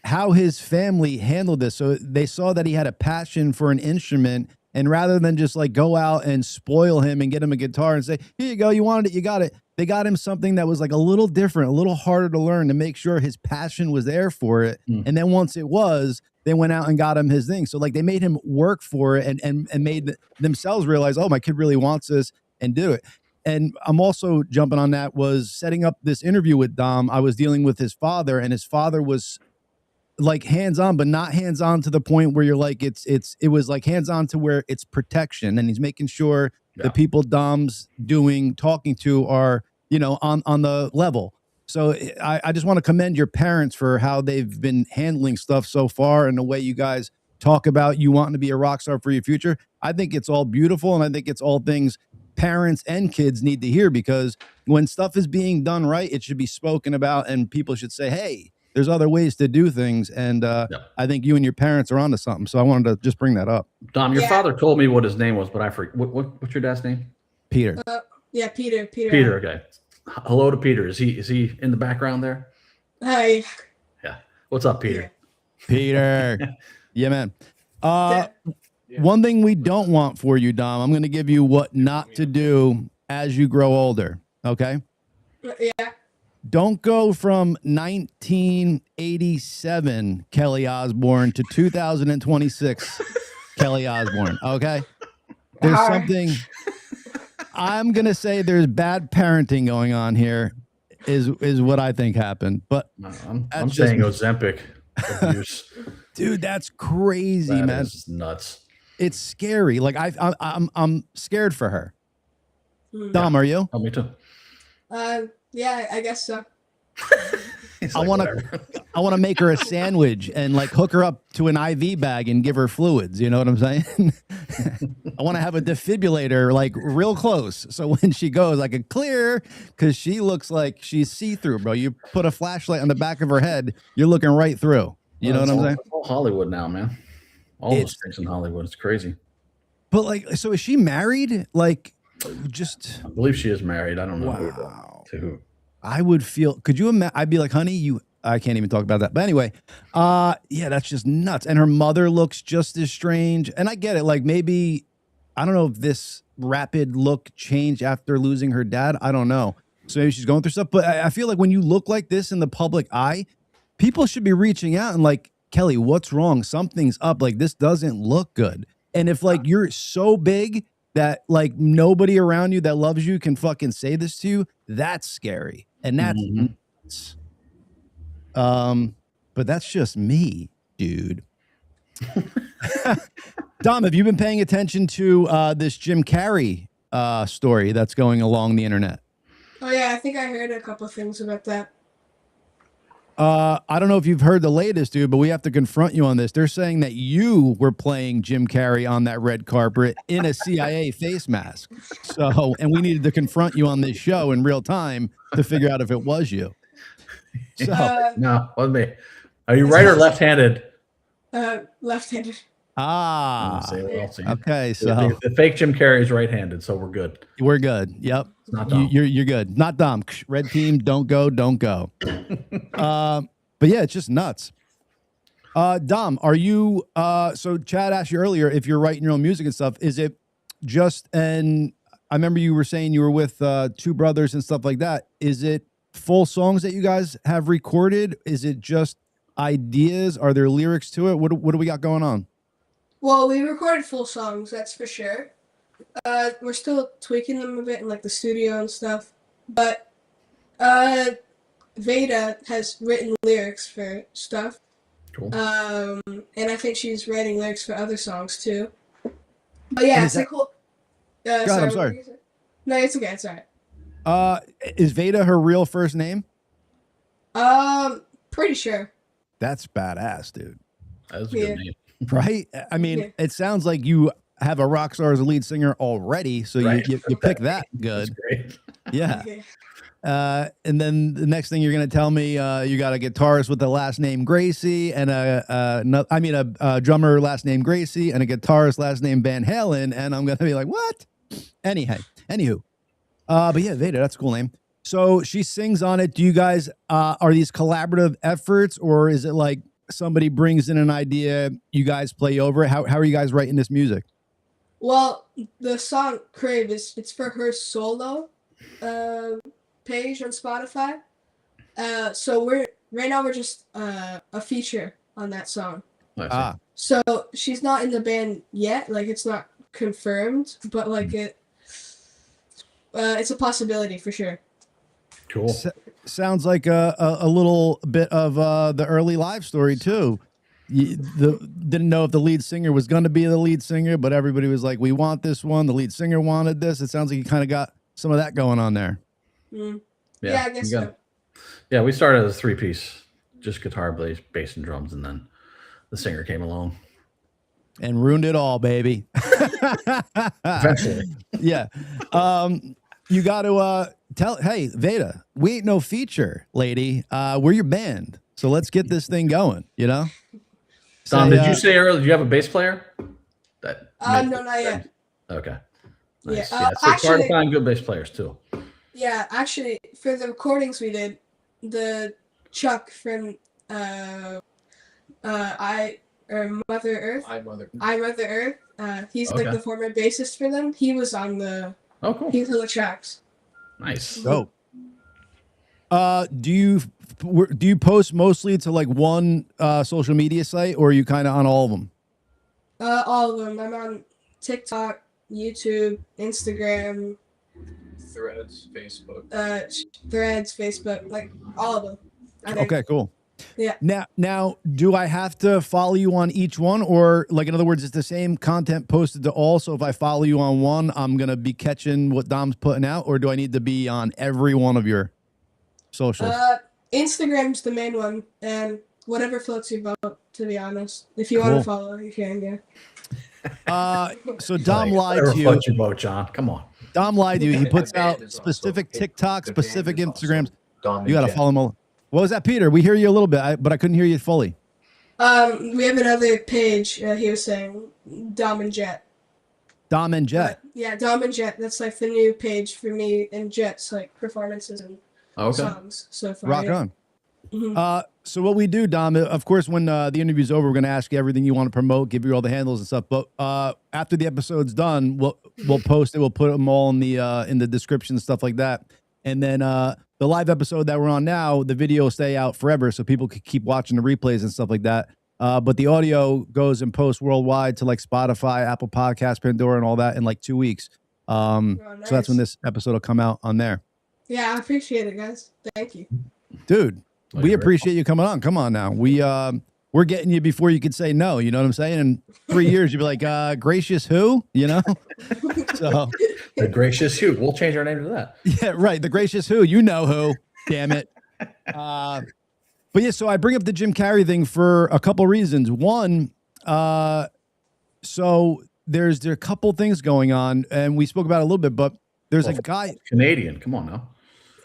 how his family handled this. So they saw that he had a passion for an instrument, and rather than just like go out and spoil him and get him a guitar and say, here you go, you wanted it, you got it. They got him something that was like a little different, a little harder to learn, to make sure his passion was there for it. And then once it was, they went out and got him his thing. So like they made him work for it and made themselves realize, oh, my kid really wants this, and do it. And I'm also jumping on that, was setting up this interview with Dom. I was dealing with his father, and his father was like hands-on, but not hands-on to the point where you're like, it was like hands-on to where it's protection. And he's making sure the people Dom's talking to are, you know, on the level. So I just want to commend your parents for how they've been handling stuff so far, and the way you guys talk about you wanting to be a rock star for your future. I think it's all beautiful, and I think it's all things parents and kids need to hear, because when stuff is being done right, it should be spoken about, and people should say, hey, there's other ways to do things. And I think you and your parents are onto something. So I wanted to just bring that up. Dom, your father told me what his name was, but I forget. What's your dad's name? Peter. Peter. Peter. Okay. Hello to Peter. Is he in the background there? Hi. Yeah. What's up, Peter? Peter. Yeah, man. One thing we don't want for you, Dom, I'm going to give you what not to do as you grow older. Okay. Yeah. Don't go from 1987 Kelly Osbourne to 2026 Kelly Osbourne. Okay. There's something I'm going to say, there's bad parenting going on here is what I think happened. But I'm saying Ozempic abuse. Dude, that's crazy, man. That is nuts. It's scary. Like I'm scared for her. Dom, are you? Oh, me too. Yeah, I guess so. I want to make her a sandwich and like hook her up to an IV bag and give her fluids. You know what I'm saying? I want to have a defibrillator like real close, so when she goes, I can clear, because she looks like she's see-through, bro. You put a flashlight on the back of her head, you're looking right through. You know what I'm saying? It's all Hollywood now, man. All those things in Hollywood. It's crazy. But like, so is she married? Like, just I believe she is married. I don't know to who. I would feel, could you imagine? I'd be like, honey, I can't even talk about that. But anyway, yeah, that's just nuts. And her mother looks just as strange. And I get it. Like, maybe, I don't know if this rapid look changed after losing her dad. I don't know. So maybe she's going through stuff. But I feel like when you look like this in the public eye, people should be reaching out and like, Kelly, what's wrong? Something's up. Like, this doesn't look good. And if like you're so big that like nobody around you that loves you can fucking say this to you, that's scary. And that's nuts. But that's just me, dude. Dom, have you been paying attention to this Jim Carrey story that's going along the internet? Oh yeah, I think I heard a couple things about that. I don't know if you've heard the latest, dude, but we have to confront you on this. They're saying that you were playing Jim Carrey on that red carpet in a CIA face mask. So, and we needed to confront you on this show in real time to figure out if it was you. So, no, wasn't me. Are you right or left-handed? Left-handed. Okay. So the fake Jim Carrey is right-handed, so we're good. We're good. Yep. It's not Dom. You're good. Not Dom. Red team, don't go. But yeah, it's just nuts. Dom, are you? So Chad asked you earlier if you're writing your own music and stuff. Is it just? And I remember you were saying you were with two brothers and stuff like that. Is it full songs that you guys have recorded? Is it just ideas? Are there lyrics to it? What do we got going on? Well, we recorded full songs, that's for sure. We're still tweaking them a bit in like the studio and stuff. But Veda has written lyrics for stuff. Cool. And I think she's writing lyrics for other songs too. But yeah, God, sorry, I'm sorry. No, it's okay. It's alright. Is Veda her real first name? Pretty sure. That's badass, dude. That's a good name. Right? I mean, it sounds like you have a rock star as a lead singer already, so you pick that good. That's great. Yeah. And then the next thing you're going to tell me, you got a guitarist with the last name Gracey and a drummer last name Gracey and a guitarist last name Van Halen. And I'm going to be like, what? Anywho. But yeah, Veda, that's a cool name. So she sings on it. Do you guys, are these collaborative efforts, or is it like somebody brings in an idea, you guys play over it? How are you guys writing this music? Well, the song Crave it's for her solo page on Spotify. So right now we're just a feature on that song. So she's not in the band yet, like it's not confirmed, but like it's a possibility for sure. Cool. Sounds like a little bit of the early live story too. Didn't know if the lead singer was going to be the lead singer, but everybody was like, we want this one. The lead singer wanted this. It sounds like you kind of got some of that going on there. Yeah, I guess so. Yeah, we started as a 3-piece, just guitar, bass, and drums, and then the singer came along and ruined it all, baby. Eventually. Yeah. You got to hey, Veda, we ain't no feature, lady. We're your band. So let's get this thing going, you know? Dom, did you say earlier, do you have a bass player? No, not yet. Okay. Nice. Yeah, So it's hard to find good bass players too. Yeah, actually, for the recordings we did, the Chuck from Mother Earth. I Mother Earth. He's like the former bassist for them. He was on the. Oh, cool. He's on the tracks. Nice. Dope. Do you post mostly to like one social media site, or are you kind of on all of them? All of them. I'm on TikTok, YouTube, Instagram, Threads, Facebook, like all of them. Okay, cool. Yeah. Now, do I have to follow you on each one, or like in other words, it's the same content posted to all? So if I follow you on one, I'm gonna be catching what Dom's putting out, or do I need to be on every one of your socials? Instagram's the main one, and whatever floats your boat. To be honest, if you want to follow, you can. Yeah. So Dom lied to you. Floats your boat, John. Come on. Dom lied to you. He puts out specific TikTok, specific Instagrams. You got to follow him all. What was that, Peter? We hear you a little bit, but I couldn't hear you fully. We have another page. He was saying Dom and Jet. Dom and Jet. Yeah, Dom and Jet. That's like the new page for me and Jet's like performances and songs so far. Rock on. Mm-hmm. So what we do, Dom, of course, when the interview's over, we're going to ask you everything you want to promote, give you all the handles and stuff. But after the episode's done, we'll post it. We'll put them all in the description and stuff like that. And then the live episode that we're on now, the video will stay out forever, so people can keep watching the replays and stuff like that. But the audio goes and posts worldwide to like Spotify, Apple Podcasts, Pandora, and all that in like 2 weeks. Nice. So that's when this episode will come out on there. Yeah, I appreciate it, guys. Thank you, dude. We appreciate you coming on. Come on now. We're getting you before you could say no. You know what I'm saying? In 3 years, you'd be like, gracious who? You know? So the gracious who. We'll change our name to that. Yeah, right. The gracious who. You know who. Damn it. But yeah, so I bring up the Jim Carrey thing for a couple reasons. One, so there are a couple things going on, and we spoke about it a little bit, but there's a guy. Canadian. Come on now.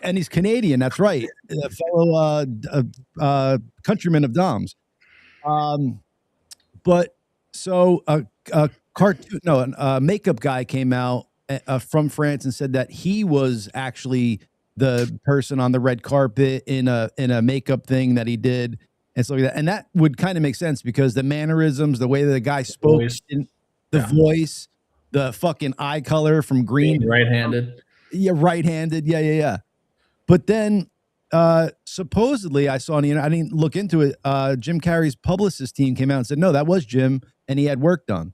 And he's Canadian. That's right. A fellow countryman of Dom's. But so a makeup guy came out from France and said that he was actually the person on the red carpet in a makeup thing that he did and stuff like that. And that would kind of make sense because the mannerisms, the way that the guy spoke, the voice, the fucking eye color from green. Being right-handed. Yeah, right-handed. Yeah. But then supposedly I saw on the internet, I didn't look into it. Jim Carrey's publicist team came out and said, no, that was Jim and he had work done.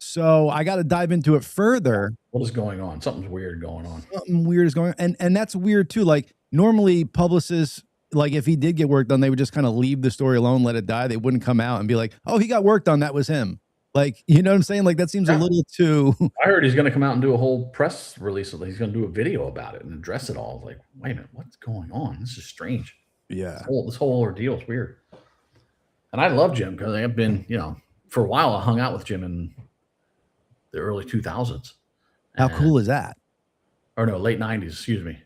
So I got to dive into it further. What is going on? Something's weird going on. Something weird is going on. And that's weird too. Like normally publicists, like if he did get work done, they would just kind of leave the story alone, let it die. They wouldn't come out and be like, oh, he got work done. That was him. Like, you know what I'm saying? Like, that seems a little too. I heard he's going to come out and do a whole press release. He's going to do a video about it and address it all. Like, wait a minute, what's going on? This is strange. Yeah. This whole ordeal is weird. And I love Jim because I've been, for a while I hung out with Jim in the early 2000s. How cool is that? Or no, late 90s, excuse me.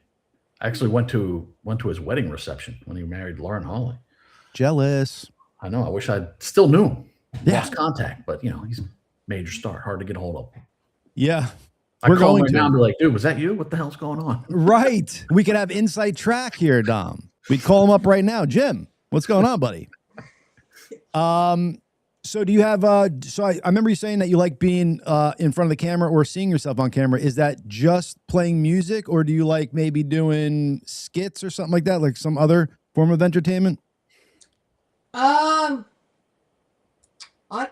I actually went to his wedding reception when he married Lauren Holly. Jealous. I know. I wish I still knew him. Lost contact, but he's a major star, hard to get a hold of. Yeah. We're going to be like, dude, was that you? What the hell's going on? Right. We could have inside track here, Dom. We'd call him up right now. Jim, what's going on, buddy? So do you have so I remember you saying that you like being in front of the camera or seeing yourself on camera. Is that just playing music, or do you like maybe doing skits or something like that, like some other form of entertainment?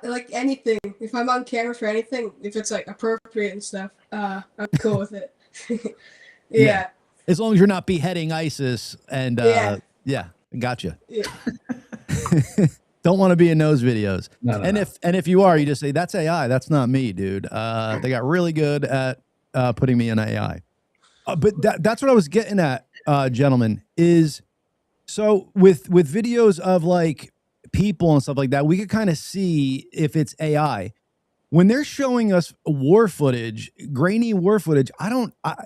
Like anything. If I'm on camera for anything, if it's like appropriate and stuff, I'm cool with it. Yeah. As long as you're not beheading ISIS and gotcha. Yeah. Don't want to be in those videos. No. If you are, you just say that's AI. That's not me, dude. They got really good at putting me in AI. But that's what I was getting at, gentlemen. Is so with videos of like people and stuff like that, we could kind of see if it's AI. When they're showing us war footage, grainy war footage,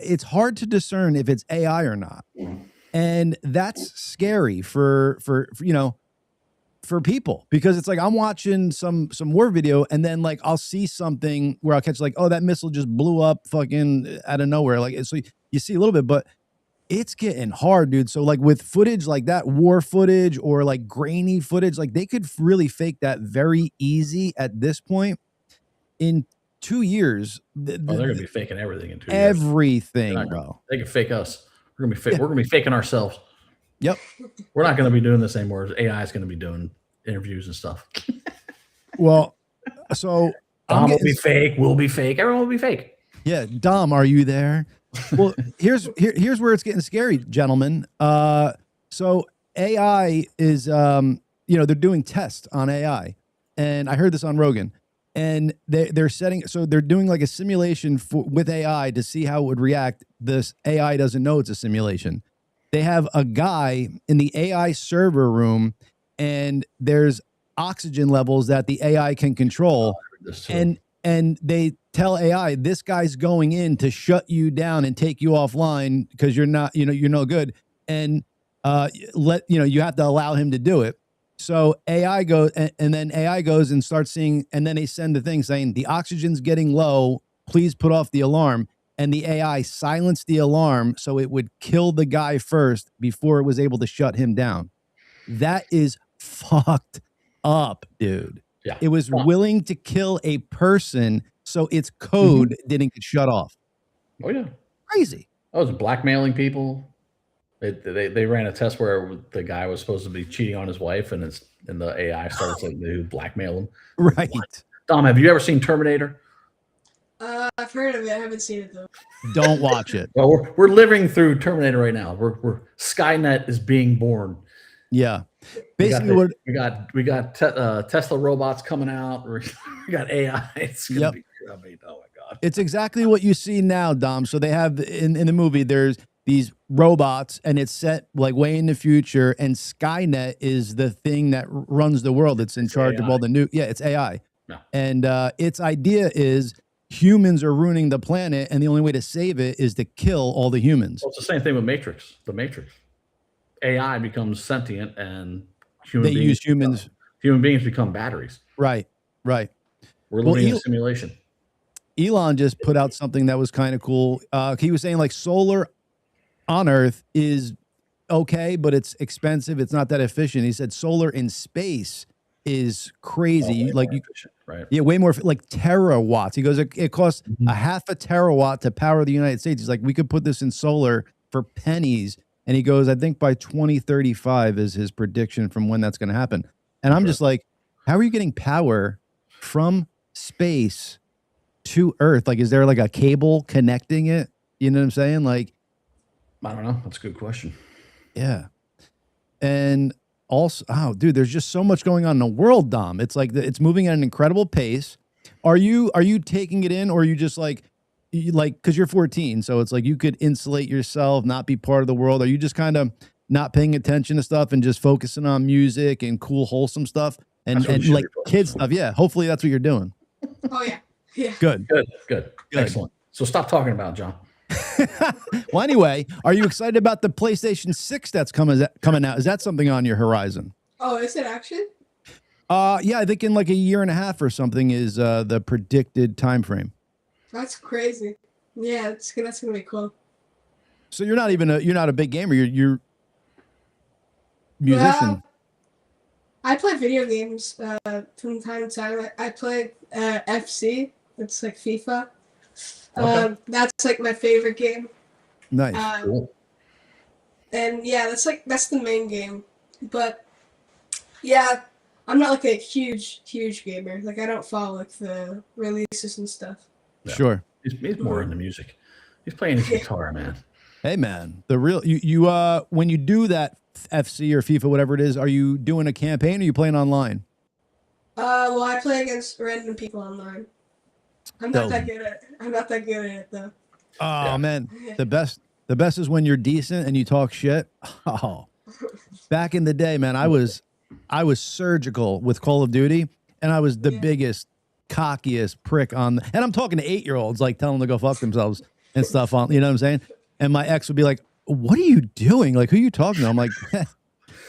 it's hard to discern if it's AI or not, and that's scary for people, because it's like I'm watching some war video and then like I'll see something where I'll catch like, oh, that missile just blew up fucking out of nowhere. Like, so you see a little bit, but it's getting hard, dude. So like with footage like that, war footage or like grainy footage, like they could really fake that very easy at this point. In 2 years, they're gonna be faking everything in 2 years. Everything, bro. They can fake us. We're gonna be faking ourselves. Yep. We're not going to be doing this anymore. AI is going to be doing interviews and stuff. Well, so Dom will be fake. We'll be fake. Everyone will be fake. Yeah. Dom, are you there? Well, here's where it's getting scary, gentlemen. So AI is, they're doing tests on AI, and I heard this on Rogan, and they're doing like a simulation with AI to see how it would react. This AI doesn't know it's a simulation. They have a guy in the AI server room, and there's oxygen levels that the AI can control. And they tell AI, this guy's going in to shut you down and take you offline because you're not, you're no good. And you have to allow him to do it. So AI goes, and then AI goes and starts seeing, and then they send the thing saying the oxygen's getting low. Please put off the alarm. And the AI silenced the alarm so it would kill the guy first before it was able to shut him down. That is fucked up, dude. Yeah. It was willing to kill a person so its code didn't get shut off. Oh, yeah. Crazy. I was blackmailing people. They ran a test where the guy was supposed to be cheating on his wife, and the AI started to blackmail him. Right. What? Dom, have you ever seen Terminator? I've heard of it. I haven't seen it though. Don't watch it. Well, we're living through Terminator right now. We're Skynet is being born. Yeah, basically, we got Tesla robots coming out. We got AI. It's gonna be. I mean, oh my god! It's exactly what you see now, Dom. So they have in the movie, there's these robots, and it's set like way in the future. And Skynet is the thing that runs the world. It's in charge of all the new. Yeah, it's AI, and its idea is humans are ruining the planet, and the only way to save it is to kill all the humans. Well, it's the same thing with Matrix. The Matrix. AI becomes sentient, and human beings become batteries. Right. We're living in a simulation. Elon just put out something that was kind of cool. He was saying like solar on Earth is okay, but it's expensive. It's not that efficient. He said solar in space is crazy. Like right? Yeah, way more, like terawatts. He goes, it costs a half a terawatt to power the United States. He's like, we could put this in solar for pennies. And he goes, I think by 2035 is his prediction from when that's going to happen. And I'm just like, how are you getting power from space to Earth? Like, is there like a cable connecting it? You know what I'm saying? Like, I don't know. That's a good question. Yeah. And also, oh, dude, there's just so much going on in the world, Dom. It's like it's moving at an incredible pace. Are you taking it in, or are you just like because you're 14, so it's like you could insulate yourself, not be part of the world? Are you just kind of not paying attention to stuff and just focusing on music and cool, wholesome stuff and like kid stuff? Yeah, hopefully that's what you're doing. Oh yeah, yeah. Good. Excellent. So stop talking about it, John. Well, anyway, are you excited about the PlayStation 6 that's coming out? Is that something on your horizon? Oh, is it actually? Yeah, I think in like a year and a half or something is the predicted time frame. That's crazy. Yeah, that's gonna be cool. So you're not a big gamer. You're musician. I play video games from time to time. I play FC. It's like FIFA. Okay. That's like my favorite game. Nice. Cool. And yeah, that's the main game. But yeah, I'm not like a huge gamer. Like I don't follow like the releases and stuff. Yeah. Sure. He's more into music. He's playing his guitar, man. Hey man, the real you when you do that FC or FIFA, whatever it is, are you doing a campaign or are you playing online? Well, I play against random people online. I'm not that good at it though. Oh Yeah. man, the best is when you're decent and you talk shit. Oh, back in the day, man, I was surgical with Call of Duty, and I was the biggest, cockiest prick and I'm talking to 8-year-olds, like telling them to go fuck themselves and stuff on, you know what I'm saying? And my ex would be like, "What are you doing? Like, who are you talking to?" I'm like,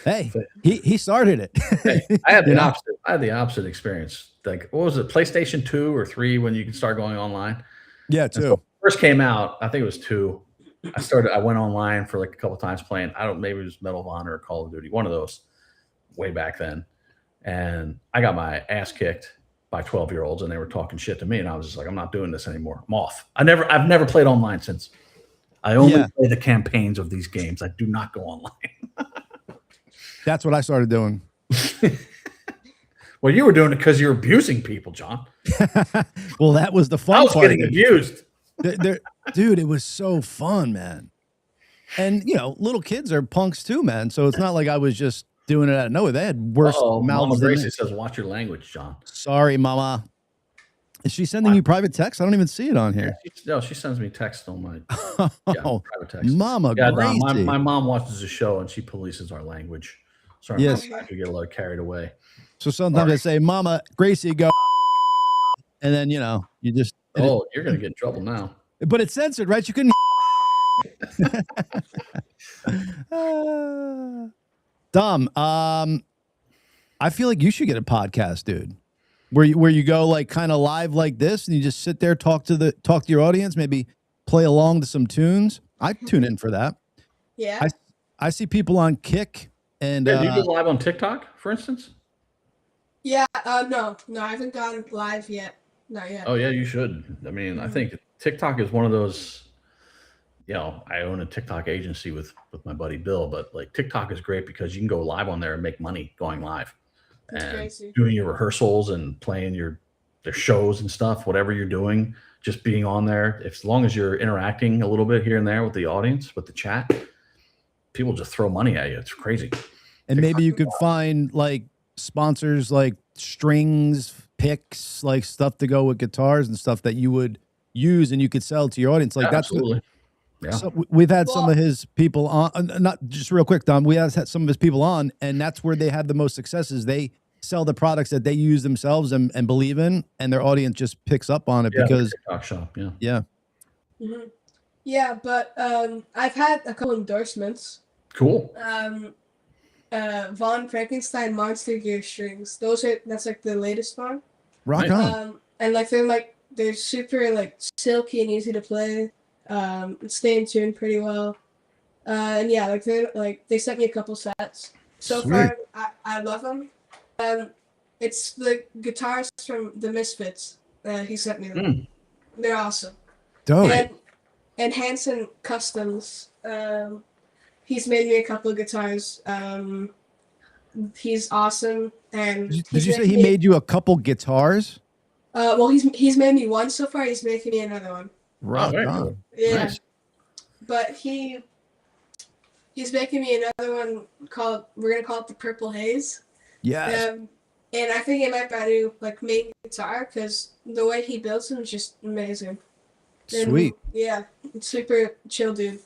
"Hey, he started it." Hey, I had the opposite. I had the opposite experience. Like, what was it, PlayStation 2 or 3 when you can start going online? Yeah, 2. So first came out, I think it was 2. I went online for like a couple times playing. Maybe it was Medal of Honor or Call of Duty, one of those way back then. And I got my ass kicked by 12-year-olds, and they were talking shit to me, and I was just like, I'm not doing this anymore. I'm off. I've never played online since. I only play the campaigns of these games. I do not go online. That's what I started doing. Well, you were doing it because you're abusing people, John. Well, that was the fun I was part. getting abused. Dude, it was so fun, man. And little kids are punks too, man. So it's not like I was just doing it out of nowhere. They had worse mouths. Mama Gracey says, "Watch your language, John." Sorry, Mama. Is she sending you private text? I don't even see it on here. No, she sends me text on my private text. Mama Yeah, Gracey. no, my mom watches the show and she polices our language. Sorry, yes. I could get a little carried away. So sometimes I say, "Mama Gracey, go," and then you just. Oh, you're gonna get in trouble now. But it's censored, right? You couldn't. Dom, I feel like you should get a podcast, dude. Where you go like kind of live like this, and you just sit there, talk to your audience, maybe play along to some tunes. I tune in for that. Yeah. I see people on Kick and. Do you go live on TikTok, for instance? Yeah. No, I haven't gone live yet. Not yet. Oh yeah, you should. I mean, I think TikTok is one of those. I own a TikTok agency with my buddy Bill, but like TikTok is great because you can go live on there and make money going live. That's and crazy. Doing your rehearsals and playing their shows and stuff, whatever you're doing, just being on there. As long as you're interacting a little bit here and there with the audience, with the chat, people just throw money at you. It's crazy. And maybe you could find like sponsors, like strings, picks, like stuff to go with guitars and stuff that you would use and you could sell to your audience. Like that's absolutely. Yeah. So we've had some of his people on, not just real quick, Dom. We have had some of his people on, and that's where they have the most successes. They sell the products that they use themselves and believe in, and their audience just picks up on it because TikTok shop. Yeah. Yeah. Mm-hmm. Yeah, but I've had a couple endorsements. Cool. Von Frankenstein Monster Gear strings. That's like the latest one. Rock on. And like they're super like silky and easy to play. Stay in tune pretty well. And yeah, they sent me a couple sets. So Sweet. far, I love them. It's the guitars from the Misfits. He sent me them. They're awesome. Dope. And Hanson Customs. He's made me a couple of guitars. He's awesome. And did you say he made you a couple guitars? Well, he's made me one so far. He's making me another one. Rock on. Cool. Yeah. Nice. But he's making me another one we're gonna call it the Purple Haze. Yes. And I think it might be my new like main guitar because the way he builds them is just amazing. Sweet. And, yeah, super chill dude.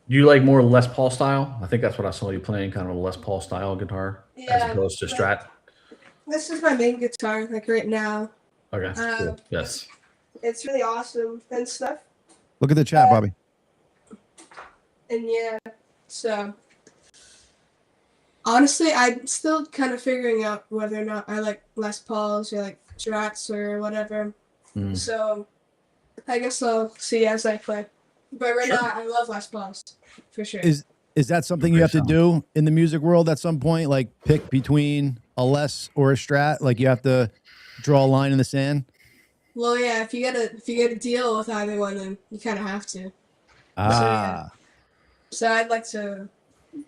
You like more Les Paul style? I think that's what I saw you playing, kind of a Les Paul style guitar, as opposed to Strat. This is my main guitar, like right now. Okay, cool. Yes. It's really awesome and stuff. Look at the chat, Bobby. And yeah, so honestly, I'm still kind of figuring out whether or not I like Les Pauls or like Strats or whatever. So I guess I'll see as I play. But right now, I love Les Pauls for sure. Is that something you have to do in the music world at some point? Like pick between a Les or a Strat? Like you have to draw a line in the sand? Well, yeah, if you get a deal with either one, then you kind of have to. So I'd like to,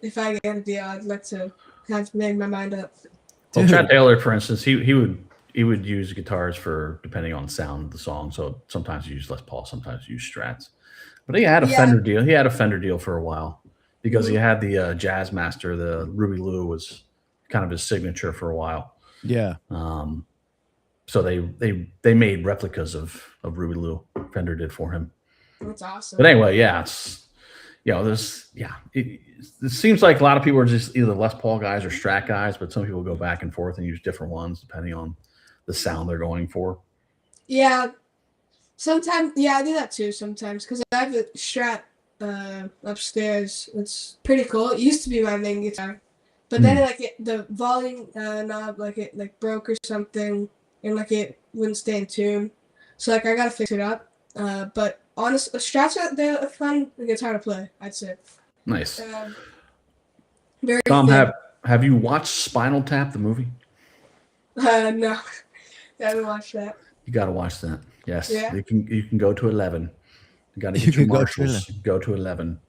if I get a deal, I'd like to have to make my mind up. Well, Chad Taylor, for instance, he would use guitars for depending on the sound of the song. So sometimes you use Les Paul, sometimes you use Strats. But he had a Fender deal. He had a Fender deal for a while because he had the Jazz Master. The Ruby Lou was kind of his signature for a while. Yeah. So they made replicas of Ruby Lou. Fender did for him. That's awesome. But anyway, yeah, it's it seems like a lot of people are just either Les Paul guys or Strat guys, but some people go back and forth and use different ones depending on the sound they're going for. Yeah. Sometimes, I do that too sometimes because I have a Strat upstairs. It's pretty cool. It used to be my main guitar, but then the volume knob it broke or something, and it wouldn't stay in tune. So I gotta fix it up. But honestly, Strats they're a fun guitar to play. I'd say. Nice. Very Tom, thin. have you watched Spinal Tap the movie? No, I haven't watched that. You got to watch that. Yes, Yeah. you can go to 11. You got to get your marshals. Go to 11.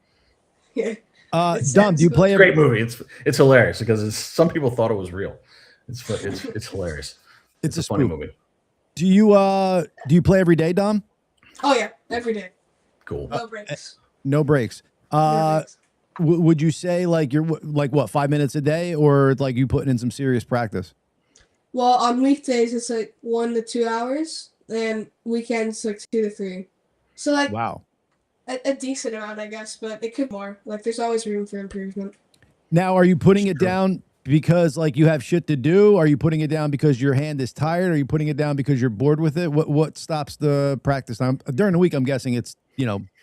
Yeah. Dom, do you play? It's a great movie. It's hilarious because some people thought it was real. It's hilarious. It's a funny movie. Do you play every day, Dom? Oh yeah, every day. Cool. No breaks. No breaks. No breaks. Would you say like you're like what 5 minutes a day, or like you putting in some serious practice? Well, on weekdays it's 1 to 2 hours, and weekends 2 to 3. So wow, a decent amount, I guess, but it could be more. There's always room for improvement. Now, are you putting it down because you have shit to do? Are you putting it down because your hand is tired? Are you putting it down because you're bored with it? What stops the practice time? During the week, I'm guessing it's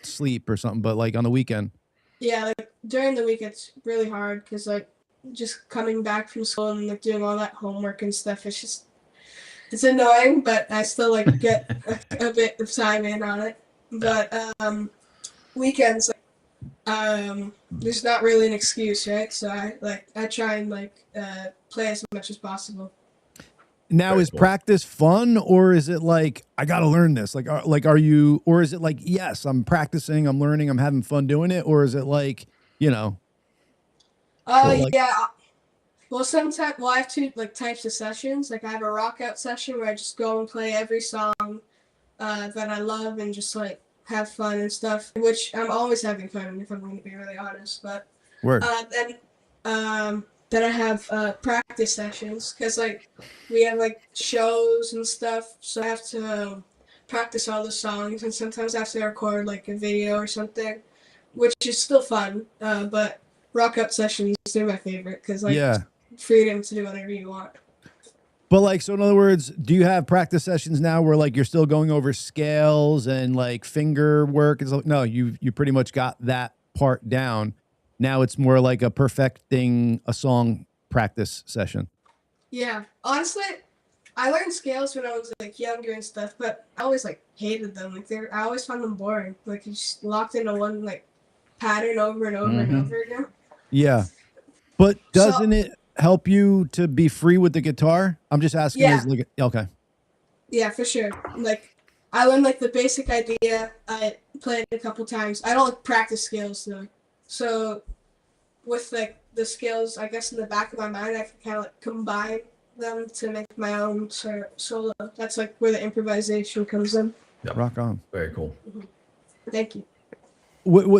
sleep or something, but on the weekend. Yeah, during the week it's really hard because just coming back from school and doing all that homework and stuff, it's annoying, but I still get a bit of time in on it. But weekends, there's not really an excuse, right? So I try and play as much as possible. Now, is practice fun, or is it I got to learn this? Are you, or is it yes, I'm practicing, I'm learning, I'm having fun doing it, or is it yeah. Well, sometimes, I have two types of sessions. I have a rock out session where I just go and play every song that I love and just have fun and stuff, which I'm always having fun if I'm going to be really honest. But then I have practice sessions because we have shows and stuff, so I have to practice all the songs, and sometimes I have to record a video or something, which is still fun. But rock up sessions are my favorite because freedom to do whatever you want. But so in other words, do you have practice sessions now where you're still going over scales and finger work? No, you pretty much got that part down. Now it's more a perfecting a song practice session. Yeah, honestly, I learned scales when I was younger and stuff, but I always hated them. I always found them boring. You just locked into one pattern over and over and over again. Yeah, but doesn't it help you to be free with the guitar? I'm just asking. Yeah. Okay. Yeah, for sure. I learned the basic idea. I played it a couple times. I don't practice scales though. So with the skills, I guess in the back of my mind, I can kind of combine them to make my own solo. That's where the improvisation comes in. Yep. Rock on. Very cool. Thank you.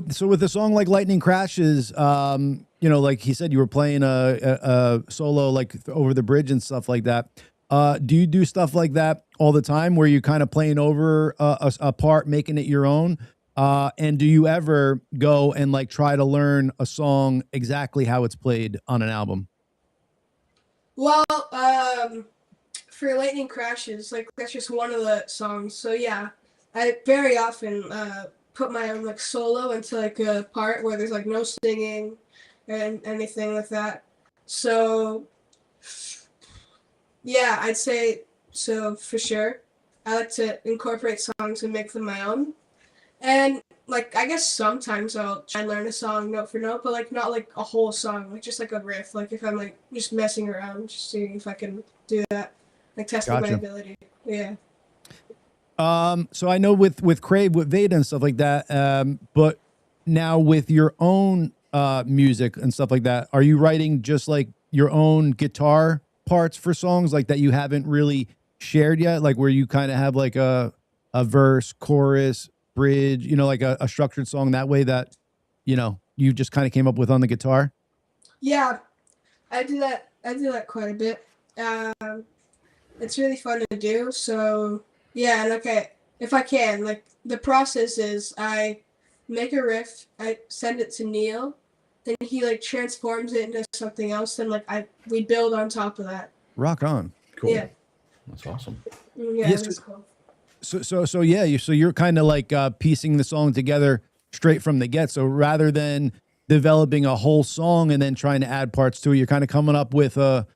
So with a song like Lightning Crashes, he said, you were playing a solo over the bridge and stuff like that. Do you do stuff like that all the time where you're kind of playing over a part, making it your own? And do you ever go and like try to learn a song exactly how it's played on an album? Well, for Lightning Crashes, like that's just one of the songs. So yeah, I very often put my own like solo into like a part where there's like no singing and anything like that. So yeah, I'd say so for sure. I like to incorporate songs and make them my own. And like I guess sometimes I'll try and learn a song note for note, but like not like a whole song, like just like a riff. Like if I'm like just messing around, just seeing if I can do that, like testing my ability. Yeah. So I know with Crave, with Veda and stuff like that, but now with your own music and stuff like that, are you writing just like your own guitar parts for songs like that you haven't really shared yet? Like where you kind of have like a verse, chorus, bridge, you know, like a structured song that way that, you know, you just kind of came up with on the guitar? Yeah, I do that. I do that quite a bit. It's really fun to do. So yeah, and okay, if I can, like the process is I make a riff, I send it to Neil, then he like transforms it into something else, then like we build on top of that. Rock on. Cool. Yeah. That's awesome. Yeah, Yes, that's cool. So yeah, you're kind of like piecing the song together straight from the get. So rather than developing a whole song and then trying to add parts to it, you're kind of coming up with a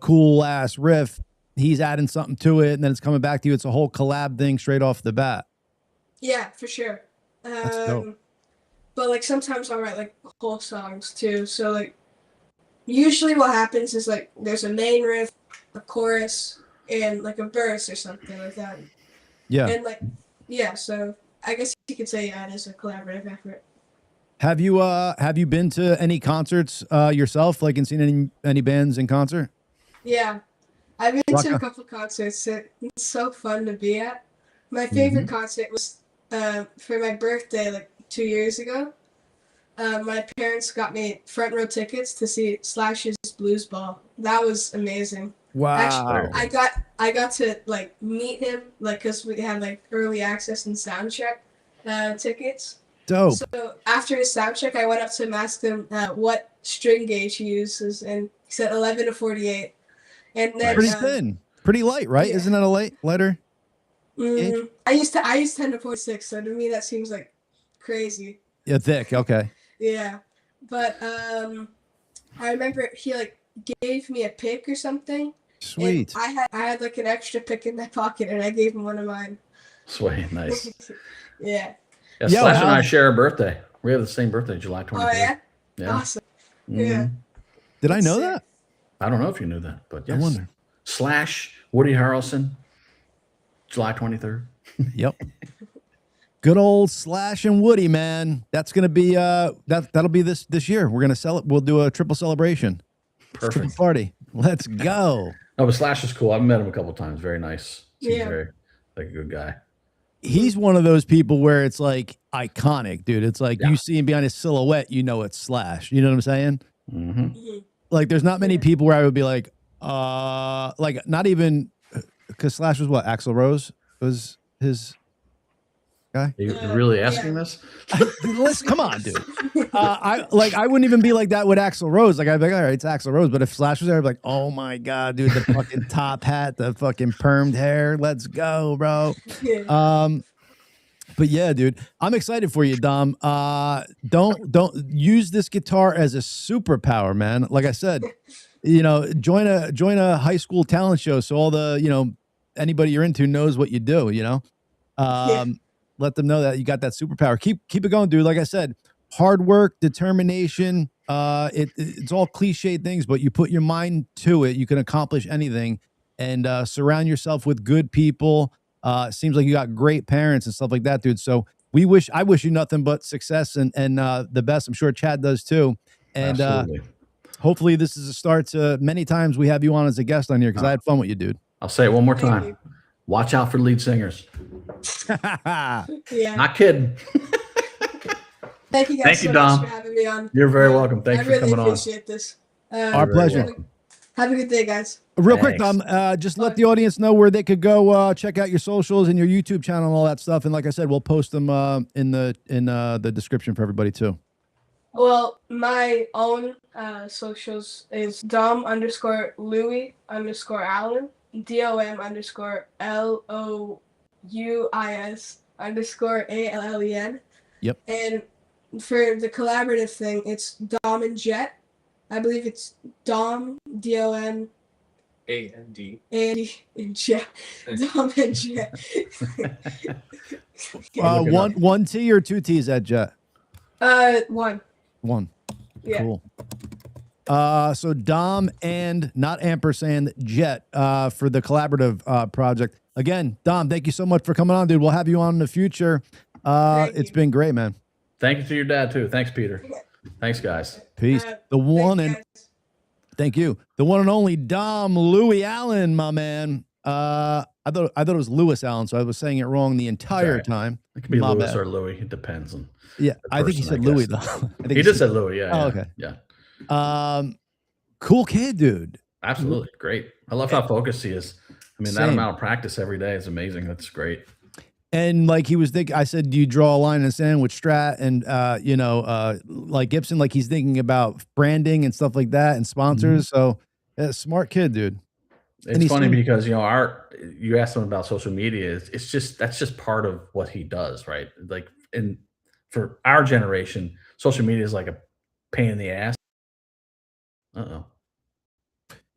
cool ass riff. He's adding something to it, and then it's coming back to you. It's a whole collab thing straight off the bat. Yeah, for sure. That's dope. But like sometimes I'll write like whole songs too. So like usually what happens is like there's a main riff, a chorus, and like a verse or something like that. Yeah. And like yeah, so I guess you could say yeah, it is a collaborative effort. Have you been to any concerts yourself, like and seen any bands in concert? Yeah. I've been to a couple concerts. It's so fun to be at. My favorite concert was for my birthday like 2 years ago. My parents got me front row tickets to see Slash's Blues Ball. That was amazing. Wow. Actually, I got to like meet him like because we had like early access and sound check tickets. Dope. So after his sound check, I went up to him, asked him what string gauge he uses, and he said 11 to 48. And then pretty thin, pretty light, right? Yeah. Isn't that a lighter? I use 10 to 46, so to me that seems like crazy. Yeah, thick. Okay. Yeah, but I remember he like gave me a pick or something. Sweet. I had like an extra pick in my pocket, and I gave him one of mine. Sweet, nice. Yeah. Yeah, Slash and I share a birthday. We have the same birthday, July 23rd. Oh yeah. Yeah. Awesome. Yeah. Did I know that? I don't know if you knew that, but yes. I wonder. Slash Woody Harrelson, July 23rd. Yep. Good old Slash and Woody, man. That's gonna be that'll be this year. We're gonna sell it. We'll do a triple celebration. Perfect. Triple party. Let's go. No, but Slash is cool. I've met him a couple times. Very nice. Seems Yeah. very like a good guy. He's one of those people where it's like iconic, dude. It's like you see him behind his silhouette, you know it's Slash. You know what I'm saying? Like there's not many people where I would be like not even because Slash was what? Axl Rose was his guy. Are you really asking this? Listen, come on, dude. I wouldn't even be like that with Axl Rose. Like I'd be like, all right, it's Axl Rose. But if Slash was there, I'd be like, oh my god, dude, the fucking top hat, the fucking permed hair. Let's go, bro. But yeah, dude, I'm excited for you, Dom. Don't use this guitar as a superpower, man. Like I said, you know, join a high school talent show so all the, you know, anybody you're into knows what you do, you know. Let them know that you got that superpower. Keep it going, dude. Like I said, hard work, determination. It's all cliche things, but you put your mind to it, you can accomplish anything. And surround yourself with good people. Seems like you got great parents and stuff like that, dude. So I wish you nothing but success and the best. I'm sure Chad does too. And hopefully this is a start to many times we have you on as a guest on here because I had fun with you, dude. I'll say it one more time. Watch out for lead singers. Yeah. Not kidding. Thank you guys so Dom. much for having me on. You're very welcome. Thanks for coming on. I really appreciate this. Our pleasure. Have a good day, guys. Real quick, Dom, just let the audience know where they could go check out your socials and your YouTube channel and all that stuff. And like I said, we'll post them in the description for everybody too. Well, my own socials is Dom_Louis_Allen, DOM_LOUIS_ALLEN. Yep. And for the collaborative thing, it's Dom and Jet. I believe it's Dom, DOM. AND. And Jet. Dom and Jet. One T or 2 T's at Jet? One. Yeah. Cool. So Dom and not ampersand Jet for the collaborative project. Again, Dom, thank you so much for coming on, dude. We'll have you on in the future. It's been great, man. Thank you to your dad too. Thanks, Peter. Thanks, guys. Peace. Thank you. The one and only Dom Louis Allen, my man. I thought it was Lewis Allen, so I was saying it wrong the entire time. It could be Lewis or Louis. It depends on. Yeah, I think he said Louis though. He just said Louis. Yeah. Oh, okay. Yeah. Cool kid, dude. Absolutely great. I love how focused he is. I mean, that amount of practice every day is amazing. That's great. And like he was thinking, I said, do you draw a line in the sand with Strat and like Gibson, like he's thinking about branding and stuff like that and sponsors. So smart kid, dude. It's funny because you asked him about social media. That's just part of what he does, right? Like for our generation, social media is like a pain in the ass.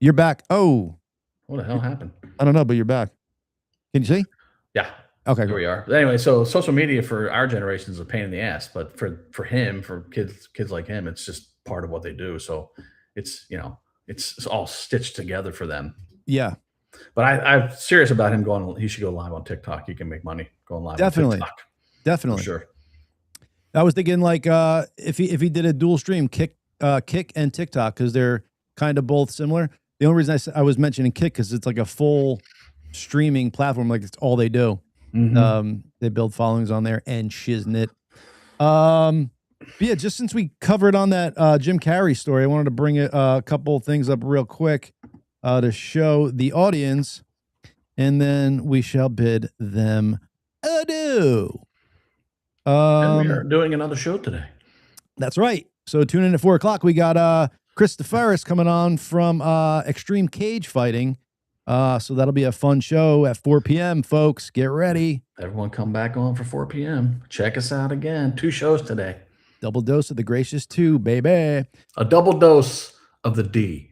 You're back. Oh, what the hell happened? I don't know, but you're back. Can you see? Yeah. Okay. Here we are. But anyway, so social media for our generation is a pain in the ass, but for him, for kids like him, it's just part of what they do. So it's all stitched together for them. Yeah. But I'm serious about him going. He should go live on TikTok. He can make money going live. Definitely. On TikTok. Definitely. For sure. I was thinking like if he did a dual stream, Kick and TikTok, because they're kind of both similar. The only reason I was mentioning Kick because it's like a full streaming platform, like it's all they do. They build followings on there and shiznit. But yeah, just since we covered on that Jim Carrey story, I wanted to bring a couple things up real quick to show the audience, and then we shall bid them adieu. And we are doing another show today. That's right. So tune in at 4 o'clock. We got Chris DeFerris coming on from Extreme Cage Fighting. So that'll be a fun show at 4 p.m., folks. Get ready. Everyone come back on for 4 p.m. Check us out again. 2 shows today. Double dose of the Gracious 2, baby. A double dose of the D.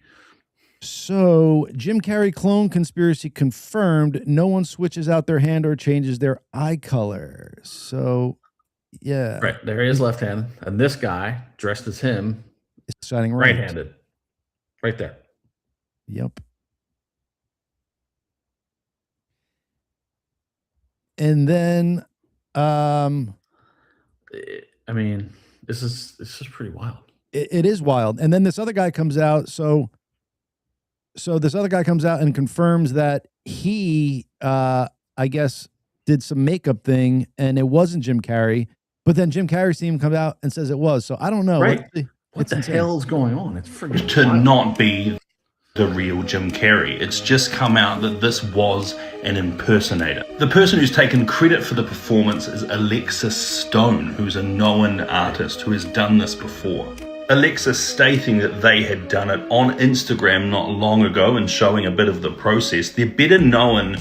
So Jim Carrey clone conspiracy confirmed. No one switches out their hand or changes their eye color. So, yeah. Right. There he is left-handed. And this guy, dressed as him, is shining right. Right-handed. Right there. Yep. And then, I mean, this is pretty wild. It is wild. And then this other guy comes out. So this other guy comes out and confirms that he, I guess, did some makeup thing and it wasn't Jim Carrey. But then Jim Carrey's team comes out and says it was. So I don't know. Right. What the hell is going on? It's freaking to wild. Not be the real Jim Carrey. It's just come out that this was an impersonator. The person who's taken credit for the performance is Alexis Stone, who's a known artist who has done this before. Alexis stating that they had done it on Instagram not long ago and showing a bit of the process. They're better known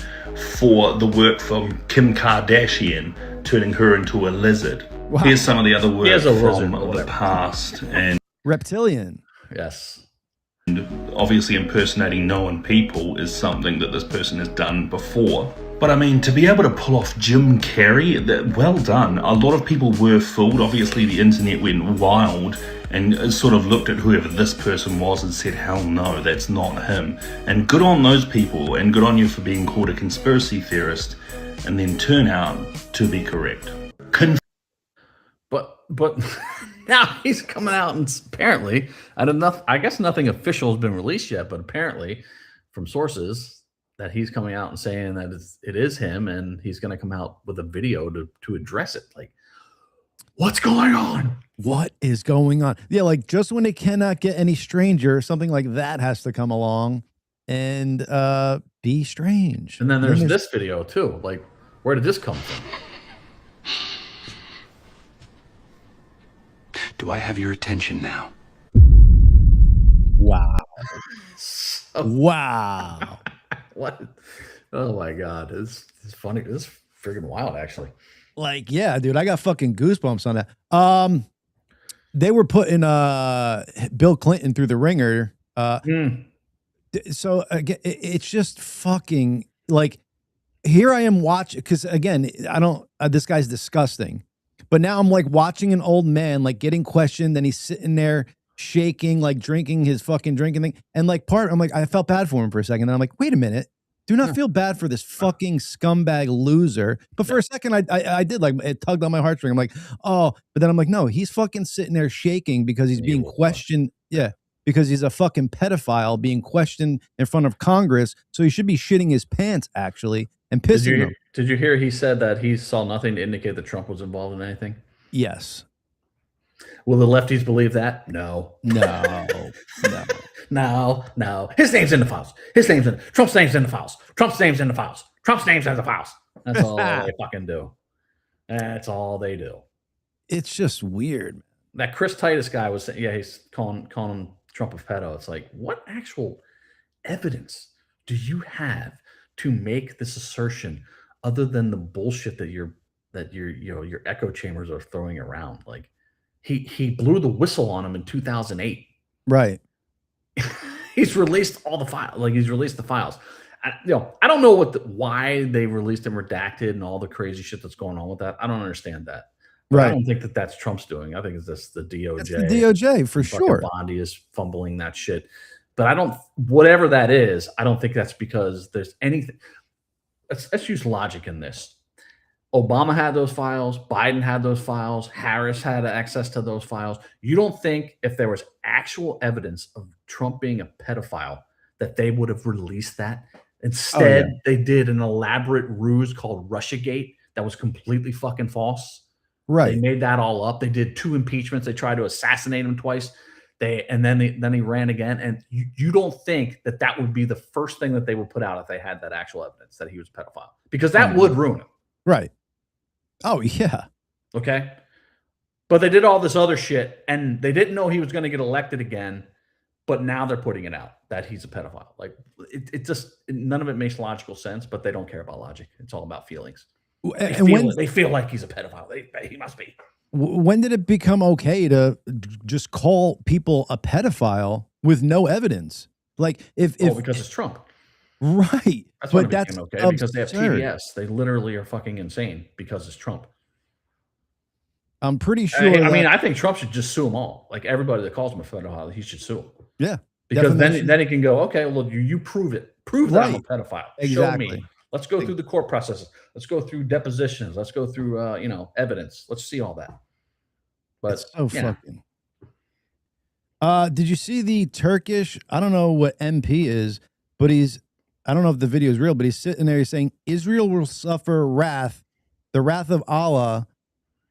for the work from Kim Kardashian, turning her into a lizard. Wow. Here's some of the other work from the past. And reptilian. Yes. And obviously impersonating known people is something that this person has done before. But I mean, to be able to pull off Jim Carrey, well done. A lot of people were fooled. Obviously the internet went wild and sort of looked at whoever this person was and said, hell no, that's not him. And good on those people, and good on you for being called a conspiracy theorist and then turn out to be correct. But now he's coming out and apparently, I guess nothing official has been released yet, but apparently from sources that he's coming out and saying that it is him, and he's going to come out with a video to address it. Like, What's going on? What is going on? Yeah, like just when it cannot get any stranger, something like that has to come along and be strange. And then there's this video too. Like, where did this come from? Do I have your attention now? Wow. Wow. What? Oh my God. It's funny. It's freaking wild, actually. Like, yeah, dude, I got fucking goosebumps on that. They were putting Bill Clinton through the ringer. So again, it's just fucking like, here I am watching, because again, I don't, this guy's disgusting. But now I'm like watching an old man like getting questioned, and he's sitting there shaking, like drinking his fucking drinking thing. And like I'm like, I felt bad for him for a second. And I'm like, wait a minute. Do not feel bad for this fucking scumbag loser. But for a second, I did, like, it tugged on my heartstring. I'm like, oh, but then I'm like, no, he's fucking sitting there shaking because he's being questioned. Yeah, because he's a fucking pedophile being questioned in front of Congress. So he should be shitting his pants, actually, and pissing him. Did you hear he said that he saw nothing to indicate that Trump was involved in anything? Yes. Will the lefties believe that? No. No. His name's in the files. Trump's name's in the files. Trump's name's in the files. Trump's name's in the files. That's all they fucking do. That's all they do. It's just weird. That Chris Titus guy was saying, yeah, he's calling Trump a pedo. It's like, what actual evidence do you have to make this assertion other than the bullshit that your echo chambers are throwing around? Like, he blew the whistle on him in 2008. Right. He's released all the files. Like, he's released the files. I don't know why they released them redacted and all the crazy shit that's going on with that. I don't understand that. But I don't think that that's Trump's doing. I think it's just the DOJ. It's the DOJ for sure. Bondi is fumbling that shit. But whatever that is, I don't think that's because there's anything. Let's use logic in this. Obama had those files. Biden had those files. Harris had access to those files. You don't think if there was actual evidence of Trump being a pedophile that they would have released that? Instead, they did an elaborate ruse called Russiagate that was completely fucking false. Right. They made that all up. They did 2 impeachments. They tried to assassinate him twice. Then he ran again. And you don't think that would be the first thing that they would put out if they had that actual evidence that he was a pedophile, because that would ruin him. Right. Oh, yeah. Okay. But they did all this other shit, and they didn't know he was going to get elected again. But now they're putting it out that he's a pedophile. Like, it just, none of it makes logical sense, but they don't care about logic. It's all about feelings. They feel like he's a pedophile. He must be. When did it become okay to just call people a pedophile with no evidence? Like, because it's Trump. Right. That's what it became okay, because they have PBS. They literally are fucking insane because it's Trump. I'm pretty sure. I think Trump should just sue them all. Like, everybody that calls him a pedophile, he should sue them. Yeah. Because then he can go, okay, well, you prove it. Prove that I'm a pedophile. Exactly. Show me. Let's go through the court processes. Let's go through depositions. Let's go through, evidence. Let's see all that. But it's so fucking. Did you see the Turkish? I don't know what MP is, but I don't know if the video is real, but he's sitting there, he's saying Israel will suffer wrath, the wrath of Allah,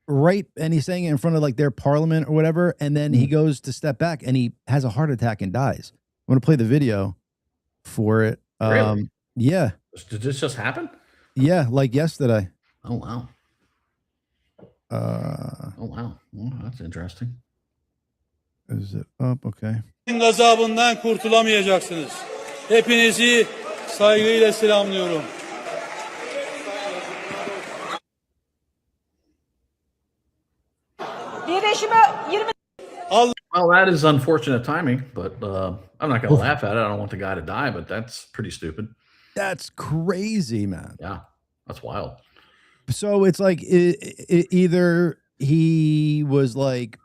right? And he's saying it in front of like their parliament or whatever. And then he goes to step back and he has a heart attack and dies. I'm going to play the video for it. Really? Yeah. Did this just happen? Yeah, like yesterday. Oh, wow. Well, that's interesting. Is it up? Okay. Gazabından kurtulamayacaksınız. Hepinizi saygıyla selamlıyorum. Well, that is unfortunate timing, but I'm not going to laugh at it. I don't want the guy to die, but that's pretty stupid. That's crazy, man. Yeah, that's wild. So it's like either he was like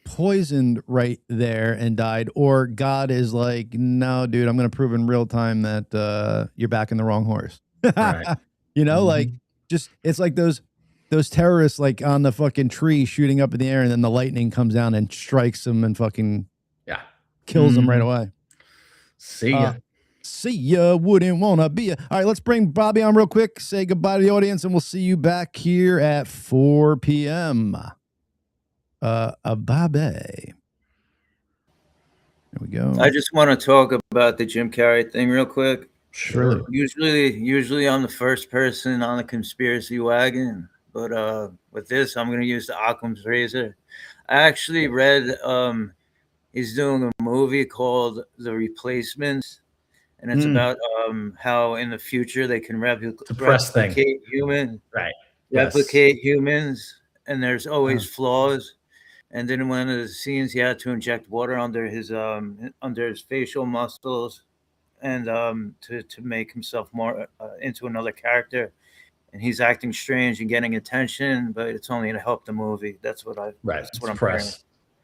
poisoned right there and died, or God is like, no, dude, I'm going to prove in real time that you're backing the wrong horse. Right. Like, just, it's like those terrorists like on the fucking tree shooting up in the air, and then the lightning comes down and strikes them and fucking kills them right away. See ya. See ya, wouldn't wanna be ya. All right, let's bring Bobby on real quick. Say goodbye to the audience, and we'll see you back here at 4 p.m. Ababe. There we go. I just want to talk about the Jim Carrey thing real quick. Sure. Usually I'm the first person on the conspiracy wagon, but with this, I'm going to use the Occam's razor. I actually read he's doing a movie called The Replacements, and it's about how in the future they can replicate humans, right? Replicate humans, and there's always flaws. And then in one of the scenes, he had to inject water under his facial muscles, and to make himself more into another character. And he's acting strange and getting attention, but it's only to help the movie. That's what I'm hearing.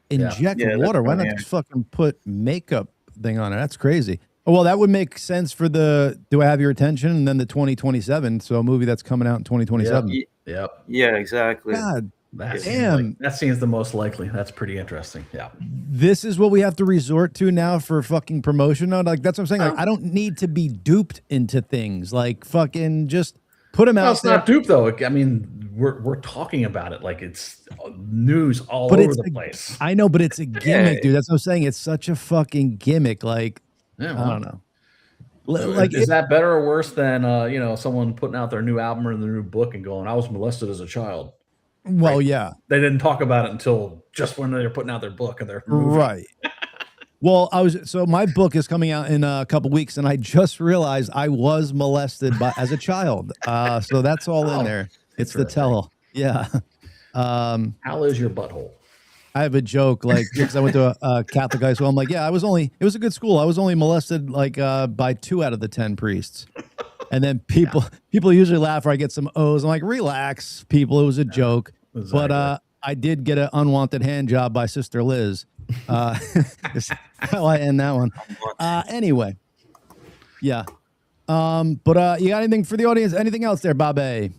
Inject water. Why not just fucking put makeup thing on it? That's crazy. Oh, well, that would make sense for the Do I Have Your Attention? And then the 2027. So a movie that's coming out in 2027. Yep. Yeah, exactly. God that damn. That seems the most likely. That's pretty interesting. Yeah. This is what we have to resort to now for fucking promotion. Like, that's what I'm saying. Like, I don't need to be duped into things. Like, fucking just put them out. It's not duped, though. I mean, we're talking about it like it's news all over the place. I know, but it's a gimmick, dude. That's what I'm saying. It's such a fucking gimmick. Like, I don't know. Like, is that better or worse than someone putting out their new album or their new book and going, "I was molested as a child"? Well, yeah. They didn't talk about it until just when they're putting out their book and their movie. Right. Well, so my book is coming out in a couple weeks, and I just realized I was molested as a child. So that's all in there. It's the tell. Yeah. How is your butthole? I have a joke, like, because I went to a Catholic high school. I'm like, yeah, it was a good school. I was only molested like by 2 out of the 10 priests. And then people usually laugh or I get some O's. I'm like, relax, people. It was a joke. Exactly. But I did get an unwanted hand job by Sister Liz. Is how I end that one. Anyway. Yeah. But you got anything for the audience? Anything else there, Babe?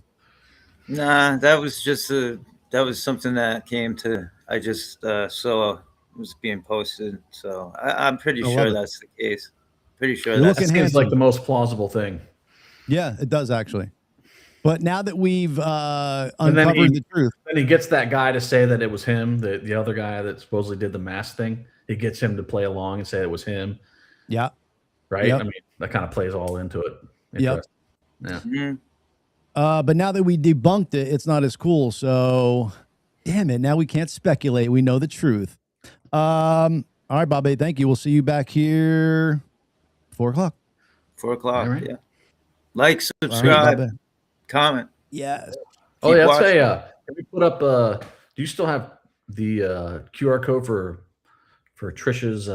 Nah, that was just that was something that came to. I just saw it was being posted, so I'm pretty sure that's the case. Pretty sure that seems like the most plausible thing. Yeah, it does actually. But now that we've uncovered the truth, then he gets that guy to say that it was him, the other guy that supposedly did the mask thing. He gets him to play along and say it was him. Yeah. Right. Yep. I mean, that kind of plays all into it. Yep. Yeah. Mm-hmm. But now that we debunked it, it's not as cool. So, damn it! Now we can't speculate. We know the truth. All right, Bobby. Thank you. We'll see you back here 4 o'clock. 4 o'clock. Right. Yeah. Like, subscribe, right, comment. Yes. Oh yeah. I'd say, can we put up? Do you still have the QR code for Trisha's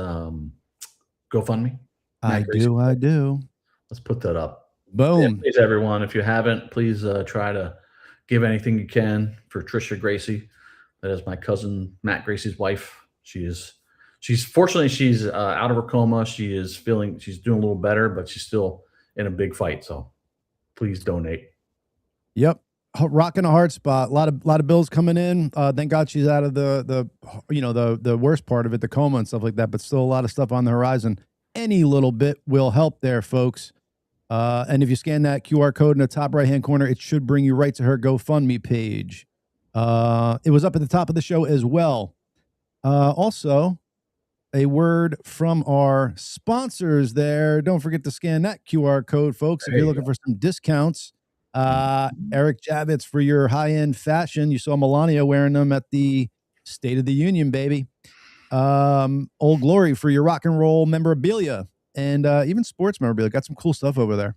GoFundMe? I do. Let's put that up. Boom. Yeah, please, everyone, if you haven't, please try to give anything you can for Trisha Gracey. That is my cousin Matt Gracey's wife. She's fortunately she's out of her coma. She's doing a little better, but she's still in a big fight. So please donate. Yep. Rocking a hard spot. A lot of bills coming in. Thank God she's out of the worst part of it, the coma and stuff like that, but still a lot of stuff on the horizon. Any little bit will help there, folks. And if you scan that QR code in the top right-hand corner, it should bring you right to her GoFundMe page. It was up at the top of the show as well. Also, a word from our sponsors there. Don't forget to scan that QR code, folks. If you're looking for some discounts, Eric Javits for your high-end fashion. You saw Melania wearing them at the State of the Union, baby. Old Glory for your rock and roll memorabilia and even sports memorabilia. Got some cool stuff over there.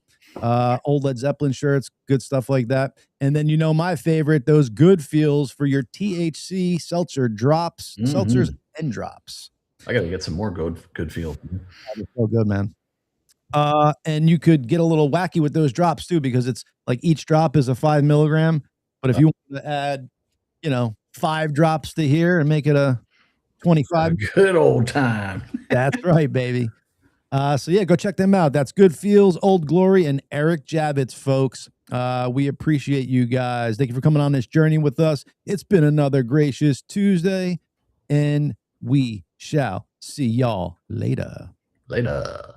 Old Led Zeppelin shirts, good stuff like that. And then my favorite, those Good Feels for your THC seltzer drops, seltzers and drops. I got to get some more good Feel. That's so good, man. And you could get a little wacky with those drops too, because it's like each drop is a 5 milligram. But if you want to add, 5 drops to here and make it a 25, a good old time. That's right, baby. So yeah, go check them out. That's Good Feels, Old Glory, and Eric Javits, folks. We appreciate you guys. Thank you for coming on this journey with us. It's been another gracious Tuesday, and we shall see y'all later. Later.